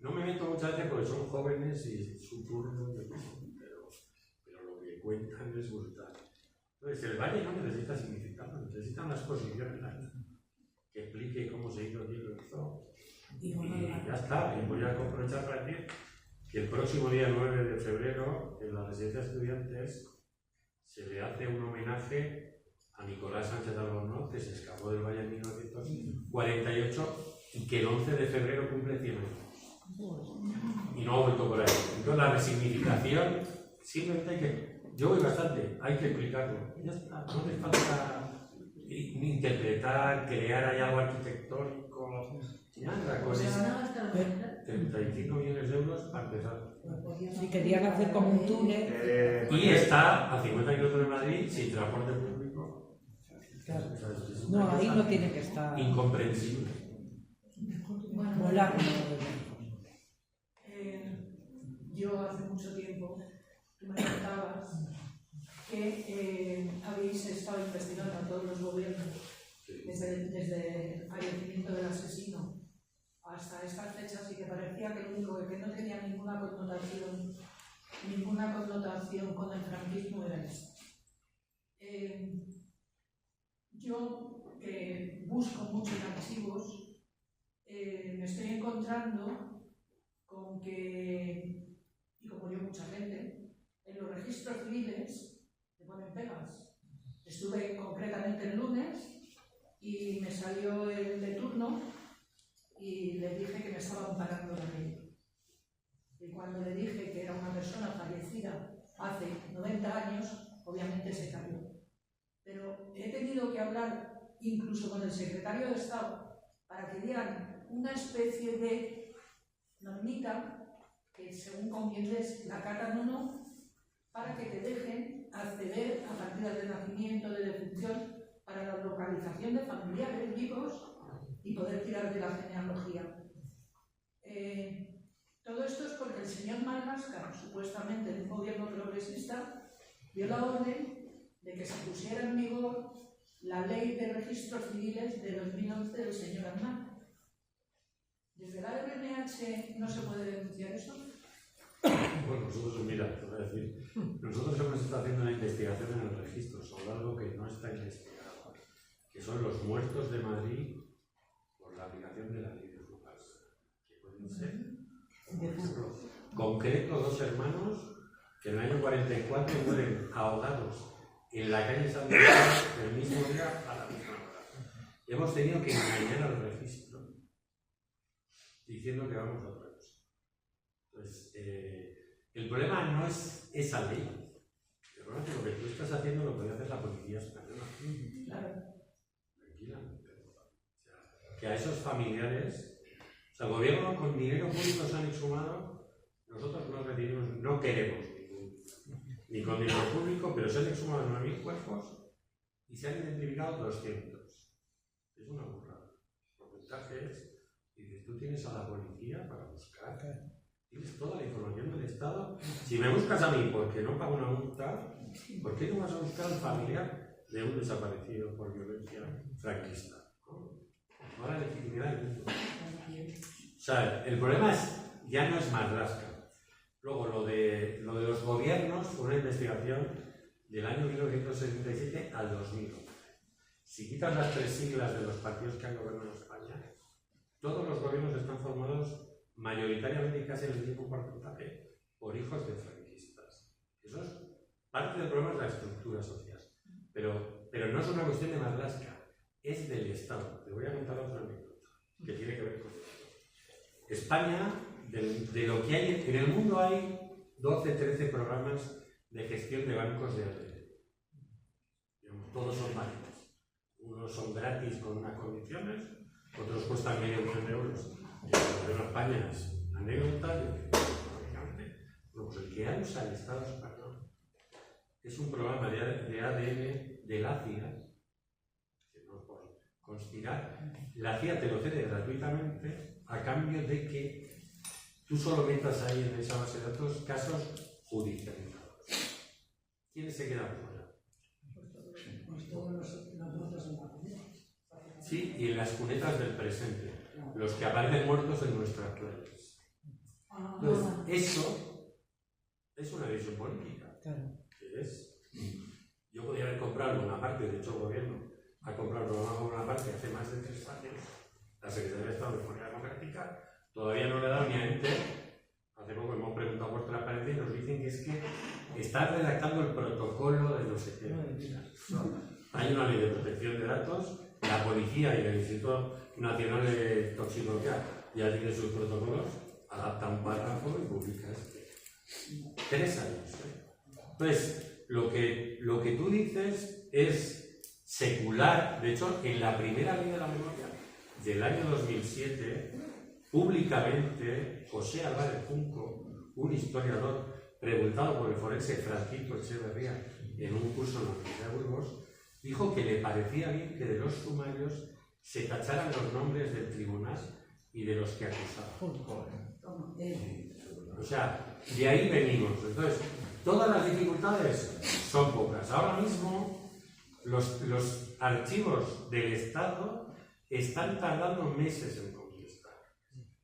No me meto muchas veces porque son jóvenes y su turno, pero lo que cuentan es brutal. Entonces, el valle no necesita significado, necesita una exposición que explique cómo se hizo, quién lo hizo. Y ya está. Y voy a aprovechar para decir que el próximo día 9 de febrero, en la residencia de estudiantes, se le hace un homenaje a Nicolás Sánchez Albornoz, que se escapó del valle en 1948 y que el 11 de febrero cumple 100 años. Y no ha vuelto por ahí. Entonces, la resignificación, simplemente hay que. Yo voy bastante, hay que explicarlo. Ya está, no hace falta interpretar, crear ahí algo arquitectónico. Nada, con eso. 35 millones de euros para empezar. Si querían hacer como un túnel. Y está a 50 kilómetros de Madrid sin transporte público. Claro. No, ahí no tiene que estar. Incomprensible. Volar. Yo hace mucho tiempo, tú me contabas que habéis estado investigando a todos los gobiernos desde el fallecimiento del asesino hasta estas fechas y que parecía que lo único que no tenía ninguna connotación con el franquismo era esto. Yo, que busco mucho en archivos, me estoy encontrando con que, y como yo mucha gente, en los registros civiles te ponen pegas. Estuve concretamente el lunes y me salió el de turno y le dije que me estaba amparando la ley. Y cuando le dije que era una persona fallecida hace 90 años, obviamente se cayó. Pero he tenido que hablar incluso con el secretario de Estado para que dieran una especie de normita que según conviene la Carta 1 para que te dejen acceder a partidas de nacimiento, de defunción, para la localización de familiares vivos y poder tirar de la genealogía. Todo esto es porque el señor Marlaska, supuestamente de un gobierno progresista, dio la orden de que se pusiera en vigor la ley de registros civiles de 2011 del señor Aznar. ¿Desde la RNH no se puede denunciar eso? Bueno, nosotros, mira, te voy a decir, nosotros hemos estado haciendo una investigación en el registro sobre algo que no está investigado, que son los muertos de Madrid por la aplicación de la ley de fugas, que pueden ser, por ejemplo, concreto, 2 hermanos que en el año 44 mueren ahogados en la calle San Miguel el mismo día a la misma hora. Hemos tenido que engañar al registro diciendo que vamos a otra cosa. Entonces, el problema no es esa ley. El problema es que lo que tú estás haciendo lo puede hacer la policía española. Claro. Tranquilamente. O sea, que a esos familiares, o sea, el gobierno con dinero público se han exhumado, nosotros no recibimos, no queremos ni con dinero público, pero se han exhumado 9.000 cuerpos y se han identificado 200. Es una burrada. El porcentaje es, dices, tú tienes a la policía para buscar, tienes toda la información del Estado. Si me buscas a mí porque no pago una multa, ¿por qué no vas a buscar al familiar de un desaparecido por violencia franquista? No la legitimidad del mundo. O sea, el problema ya no es Marlaska. Luego, lo de los gobiernos fue una investigación del año 1977 al 2011. Si quitas las 3 siglas de los partidos que han gobernado España, todos los gobiernos están formados mayoritariamente y casi en el mismo porcentaje por hijos de franquistas. Eso es parte del problema, es la estructura social. Pero no es una cuestión de Marlaska, es del Estado. Te voy a contar otra anécdota que tiene que ver con esto. España, de lo que hay en el mundo, hay 12, 13 programas de gestión de bancos de ADN. Digamos, todos son válidos. Unos son gratis con unas condiciones, otros cuestan €500,000. El gobierno de España es anécdota, lógicamente. Bueno, pues el que usa el Estado español es un programa de ADN de la CIA, que no por conspirar, la CIA te lo cede gratuitamente a cambio de que tú solo metas ahí en esa base de datos casos judicializados. ¿Quiénes se quedan fuera? Sí, y en las cunetas del presente, los que aparecen muertos en nuestras playas. Entonces, eso es una decisión política. ¿Qué es? Yo podría haber comprado una parte, de hecho el gobierno ha comprado una parte hace más de 3 años, la Secretaría de Estado de Forma Democrática, todavía no le ha dado ni a enter. Hace poco hemos preguntado por transparencia y nos dicen que es que está redactando el protocolo de no sé qué. Hay una ley de protección de datos, la policía y el Instituto Nacional de Toxicología ya tienen sus protocolos, adapta un párrafo y publica este. 3 años. Entonces, lo que tú dices es secular. De hecho, en la primera ley de la memoria del año 2007, públicamente, José Álvarez Junco, un historiador preguntado por el forense Francisco Echeverría en un curso en la Universidad de Burgos, dijo que le parecía bien que de los sumarios se tacharan los nombres del tribunal y de los que acusaban. O sea, de ahí venimos. Entonces, todas las dificultades son pocas. Ahora mismo, los archivos del Estado están tardando meses en contestar.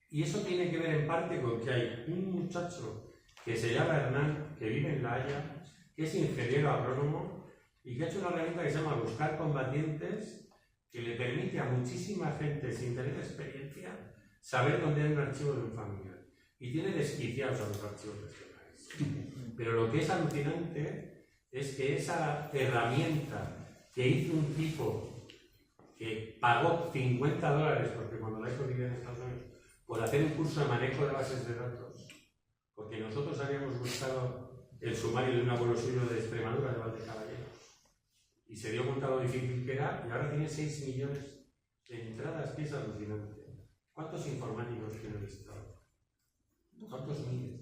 Y eso tiene que ver en parte con que hay un muchacho que se llama Hernán, que vive en La Haya, que es ingeniero agrónomo y que ha hecho una herramienta que se llama Buscar Combatientes, que le permite a muchísima gente sin tener experiencia saber dónde hay un archivo de un familiar. Y tiene desquiciados a los archivos de este país. Pero lo que es alucinante es que esa herramienta que hizo un tipo que pagó $50, porque cuando la hizo vivía en Estados Unidos, por hacer un curso de manejo de bases de datos, porque nosotros habíamos buscado el sumario de un abuelo suyo de Extremadura, de Valdecaballeros, y se dio cuenta lo difícil que era, y ahora tiene 6 millones de entradas, que es alucinante. ¿Cuántos informáticos tiene el Estado? ¿Cuántos miles?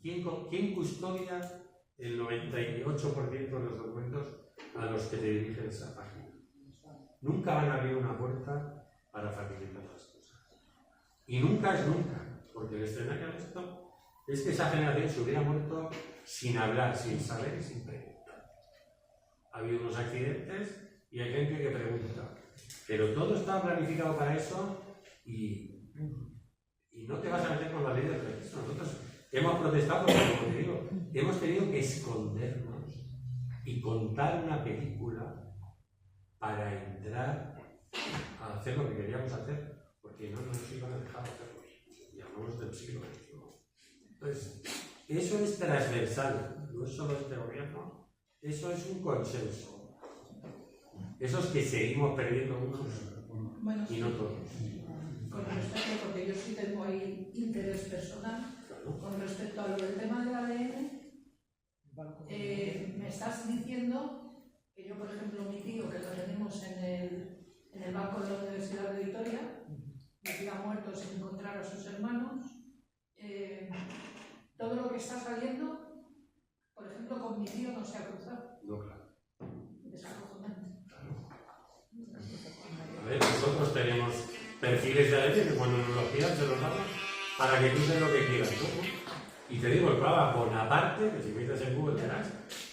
¿Quién custodia el 98% de los documentos a los que te dirigen esa página? Nunca van a abrir una puerta para facilitar las cosas. Y nunca es nunca, porque el escenario de esto es que esa generación se hubiera muerto sin hablar, sin saber y sin preguntar. Ha habido unos accidentes y hay gente que pregunta. Pero todo está planificado para eso y no te vas a meter con la ley del registro. Nosotros hemos protestado porque, como te digo, hemos tenido que escondernos y contar una película para entrar a hacer lo que queríamos hacer, porque no nos iban a dejar hacerlo. Y hablamos del siglo XXI. Entonces, eso es transversal, no es solo este gobierno, eso es un consenso. Eso es que seguimos perdiendo unos y no todos. Con respecto, porque yo sí tengo ahí interés personal, con respecto a lo del tema del ADN, me estás diciendo que yo, por ejemplo, mi tío, que lo tenemos en el banco de la Universidad de Vitoria, me había muerto sin encontrar a sus hermanos, todo lo que está saliendo, por ejemplo, con mi tío no se ha cruzado. No, claro. Es acojonante. A ver, nosotros tenemos perfiles de ADN que cuando nos los pidan se los damos para que tú seas lo que quieras, ¿no? Y te digo, el programa Bonaparte, que si metes en Google verás,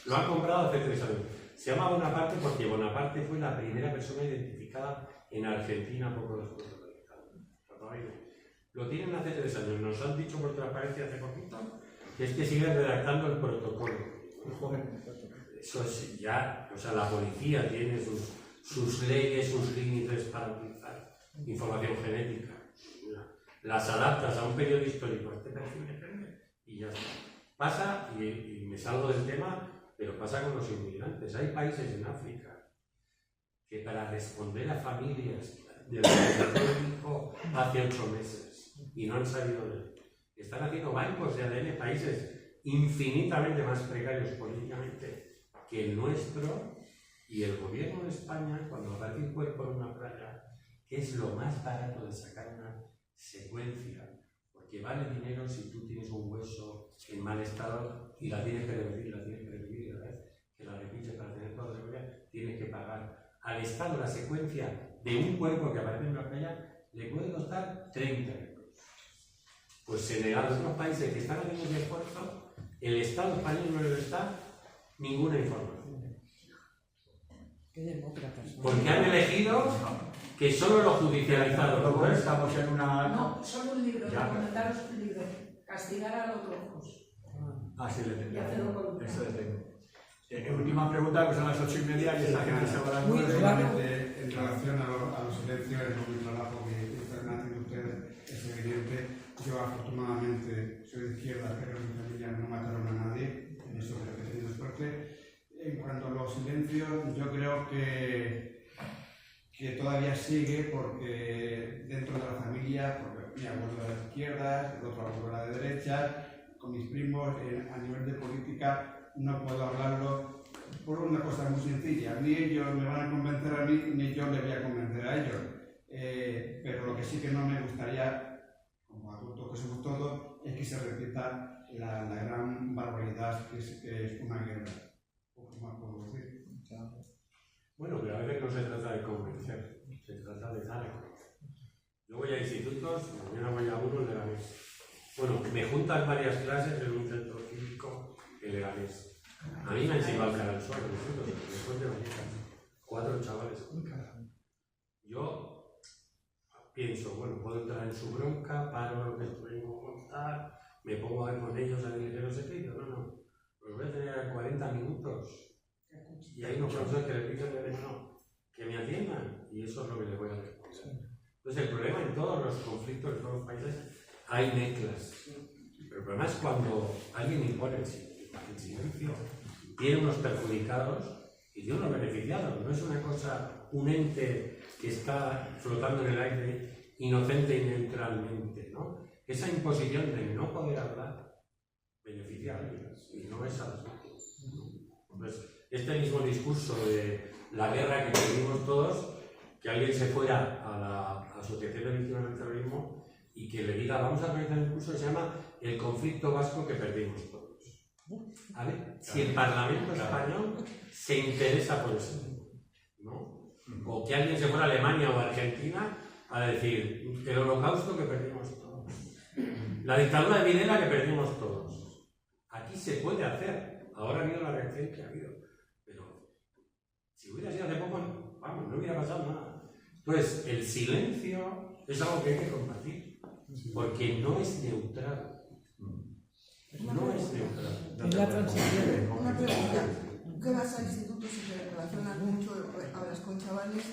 lo han comprado hace 3 años. Se llama Bonaparte porque Bonaparte fue la primera persona identificada en Argentina poco después de la dictadura. Lo tienen hace 3 años. Nos han dicho por transparencia hace poquito que es que siguen redactando el protocolo. Eso es ya, o sea, la policía tiene sus leyes, sus límites para utilizar información genética. Las adaptas a un periodo histórico, a este perfil depende, y ya está. Pasa, y me salgo del tema, pero pasa con los inmigrantes. Hay países en África que para responder a familias de las que se hijo hace 8 meses y no han salido de él, Están haciendo bancos de ADN países infinitamente más precarios políticamente que el nuestro, y el gobierno de España, cuando aparece un cuerpo en una playa, que es lo más barato de sacar una secuencia, porque vale dinero si tú tienes un hueso en mal estado y la tienes que revertir, y la vez que la repite para tener toda la seguridad, tienes que pagar al Estado la secuencia de un cuerpo que aparece en una playa, le puede costar 30 euros. Pues Senegal, otros países que están haciendo ese esfuerzo, el Estado español no le da ninguna información. Qué demócratas. Porque han elegido que solo lo judicializado. Luego estamos en una... No, solo un libro, Ya. recomendaros un libro. Castigar a los locos. Ah, sí, le tengo. Y hacerlo voluntario. Eso le tengo. Última pregunta, que son las 8:30 y esa gente se va a las Muy 9. claro. Solamente en relación a los silencios, el muy trabajo que están haciendo ustedes es evidente. Yo afortunadamente soy de izquierda, pero en mi familia no mataron a nadie, en eso creo que he tenido suerte. En cuanto a los silencios, yo creo que todavía sigue porque dentro de la familia, porque mi abuelo era de izquierdas, el otro abuelo era de derechas, con mis primos a nivel de política no puedo hablarlo por una cosa muy sencilla. Ni ellos me van a convencer a mí, ni yo les voy a convencer a ellos. Pero lo que sí que no me gustaría, como adultos que somos todos, es que se repita la gran barbaridad que es una guerra. ¿Qué más puedo decir? Bueno, pero a veces no se trata de convencer, se trata de dar a conocer. Yo voy a institutos, mañana voy a uno en Leganés. Bueno, me juntan varias clases en un centro cívico en Leganés. A mí me han llevado al cara al suelo, después de mañana. 4 chavales. Yo pienso, bueno, puedo entrar en su bronca, paro lo que estoy a contar, me pongo a ver con ellos a decir que no sé qué, no. Los voy a tener a 40 minutos. Y hay unos profesores que les dicen que me atiendan, y eso es lo que les voy a responder. Entonces, el problema en todos los conflictos de todos los países hay mezclas. Pero el problema es cuando alguien impone el silencio, tiene unos perjudicados y tiene unos beneficiados. No es una cosa, un ente que está flotando en el aire inocente y neutralmente, ¿no? Esa imposición de no poder hablar beneficia a alguien y no es a los otros. Entonces, este mismo discurso de la guerra que perdimos todos, que alguien se fuera a la Asociación de Víctimas del Terrorismo y que le diga, vamos a organizar un curso que se llama El conflicto vasco que perdimos todos. ¿Vale? Si el Parlamento español se interesa por eso, ¿no? O que alguien se fuera a Alemania o a Argentina a decir, el holocausto que perdimos todos. La dictadura de Videla que perdimos todos. Aquí se puede hacer. Ahora ha habido la reacción que ha habido. Pero si hubiera sido hace poco, vamos, no hubiera pasado nada. Entonces, el silencio es algo que hay que combatir. Porque no es neutral. No es neutral. Es la transición. Una pregunta. ¿Qué vas a institutos y se relacionas mucho, hablas con chavales?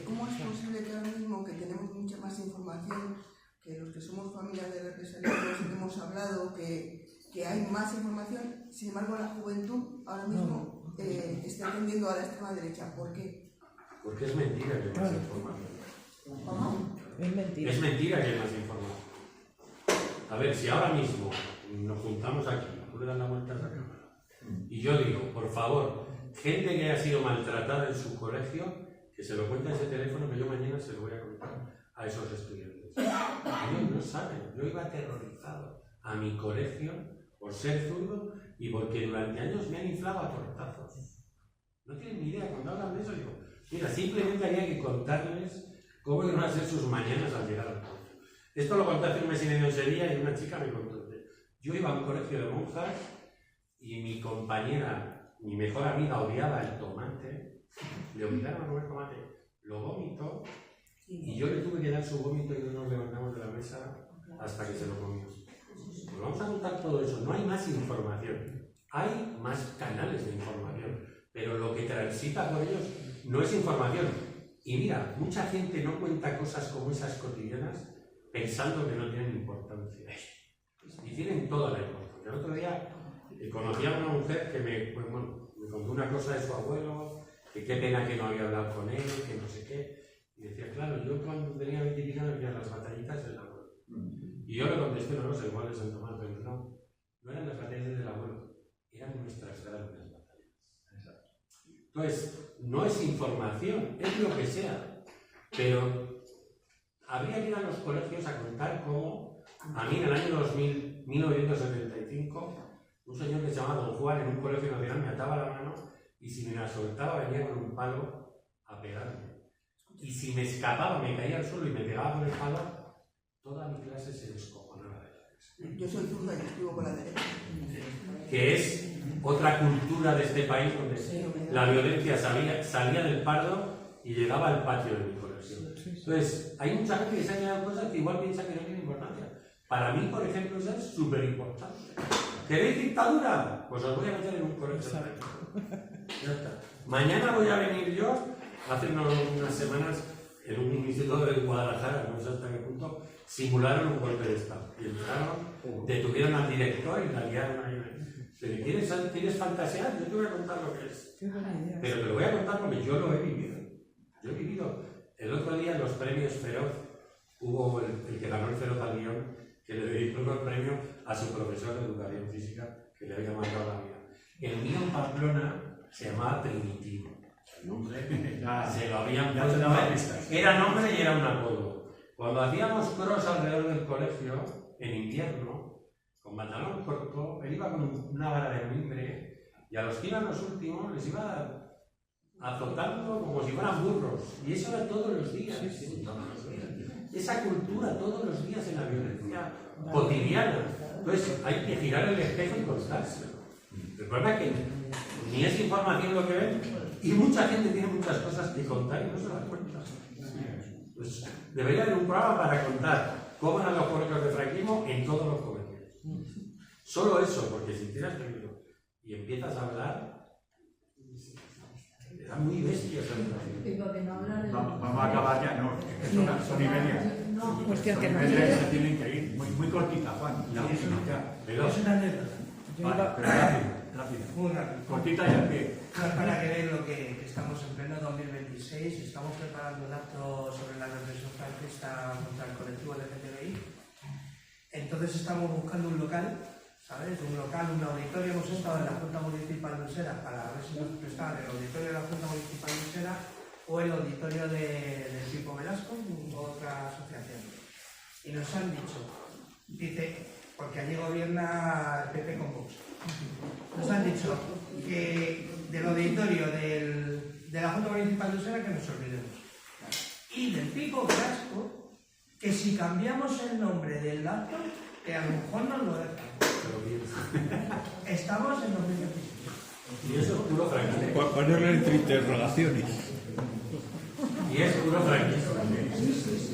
¿Cómo es posible que ahora mismo, que tenemos mucha más información, que los que somos familias de represaliados hemos hablado, que hay más información, sin embargo la juventud ahora mismo está tendiendo a la extrema derecha? ¿Por qué? Porque es mentira que hay más información. ¿Cómo? Es mentira. Es mentira que hay más información. A ver, si ahora mismo nos juntamos aquí, tú le das la vuelta a esa cámara, y yo digo, por favor, gente que haya sido maltratada en su colegio, que se lo cuente a ese teléfono, que yo mañana se lo voy a contar a esos estudiantes. Ellos no saben, yo iba aterrorizado a mi colegio por ser zurdo y porque durante años me han inflado a tortazos. No tienen ni idea, cuando hablan de eso digo, mira, simplemente había que contarles cómo iban a ser sus mañanas al llegar al colegio. Esto lo conté hace un mes y medio en Sevilla y una chica me contó. Yo iba a un colegio de monjas y mi compañera, mi mejor amiga, odiaba el tomate, le obligaron a comer tomate, lo vomitó y yo le tuve que dar su vómito y no nos levantamos de la mesa hasta que se lo comió. Pues vamos a contar todo eso, no hay más información, hay más canales de información, pero lo que transita por ellos no es información. Y mira, mucha gente no cuenta cosas como esas cotidianas pensando que no tienen importancia. Y tienen toda la importancia. El otro día conocí a una mujer que me contó una cosa de su abuelo, que qué pena que no había hablado con él, que no sé qué. Y decía, claro, yo cuando tenía 20 años veía las batallitas del abuelo. Y Y yo le contesté, no sé, igual de San Tomás, pero no eran las batallas del abuelo, eran nuestras grandes batallas. Entonces, no es información, es lo que sea, pero habría que ir a los colegios a contar cómo, a mí en el año 1975, un señor que se llamaba Don Juan en un colegio nacional me ataba la mano y si me la soltaba venía con un palo a pegarme. Y si me escapaba, me caía al suelo y me pegaba con el palo, toda mi clase se descojonaba de la clase. Yo soy zurda y escribo con la derecha. Que es otra cultura de este país donde la violencia salía del pardo y llegaba al patio de mi colegio. Entonces, hay mucha gente que se ha quedado cosas que igual piensa que no tiene importancia. Para mí, por ejemplo, eso es súper importante. ¿Queréis dictadura? Pues os voy a meter en un colegio. Ya está. Mañana voy a venir yo, hace unas semanas, en un instituto de Guadalajara, no sé hasta qué punto, simularon un golpe de Estado. Y entraron, detuvieron al director y la liaron ahí. ¿Quieres fantasear? Yo te voy a contar lo que es. Pero te lo voy a contar porque yo lo he vivido. Yo he vivido. El otro día en los premios Feroz, hubo el que ganó el Feroz al guión, que le dedicó el premio a su profesor de educación física, que le había marcado la vida. El mío en Pamplona se llamaba Primitivo. El nombre se lo habían puesto. Era nombre y era un apodo. Cuando hacíamos cross alrededor del colegio, en invierno, con pantalón corto, él iba con una vara de mimbre y a los que iban los últimos les iba azotando como si fueran burros. Y eso era todos los días. Esa cultura todos los días en la violencia cotidiana. Entonces hay que girar el espejo y contarse. El problema es que ni es información lo que ven y mucha gente tiene muchas cosas que contar y no se las cuenta. Pues debería haber un programa para contar cómo eran los colegios de franquismo en todos los colegios. Solo eso, porque si tienes peligro y empiezas a hablar, era muy bestia esa situación. Vamos a acabar ya, no, es que son y media. No, cuestión que no. Se tienen que ir, muy cortita, Juan. Es una anécdota. Vale, pero rápido. Muy rápido. Cortita y al pie. Para que vean lo que estamos en pleno 2026, estamos preparando un acto sobre la represión franquista contra el colectivo LGTBI. Entonces estamos buscando un local, ¿sabes? Un auditorio. Hemos estado en la Junta Municipal de Usera para ver si nos prestaban el auditorio de la Junta Municipal de Usera o el auditorio del Pipo Velasco, otra asociación. Y nos han dicho, dice, porque allí gobierna el PP con Vox, nos han dicho que del auditorio de la Junta Municipal de Usera que nos olvidemos. Y del Pipo Velasco, que si cambiamos el nombre del acto, que a lo mejor nos lo dejan. Estamos en 2026. Y eso es puro franquismo. Ponerlo entre interrogaciones. Y es puro franquismo.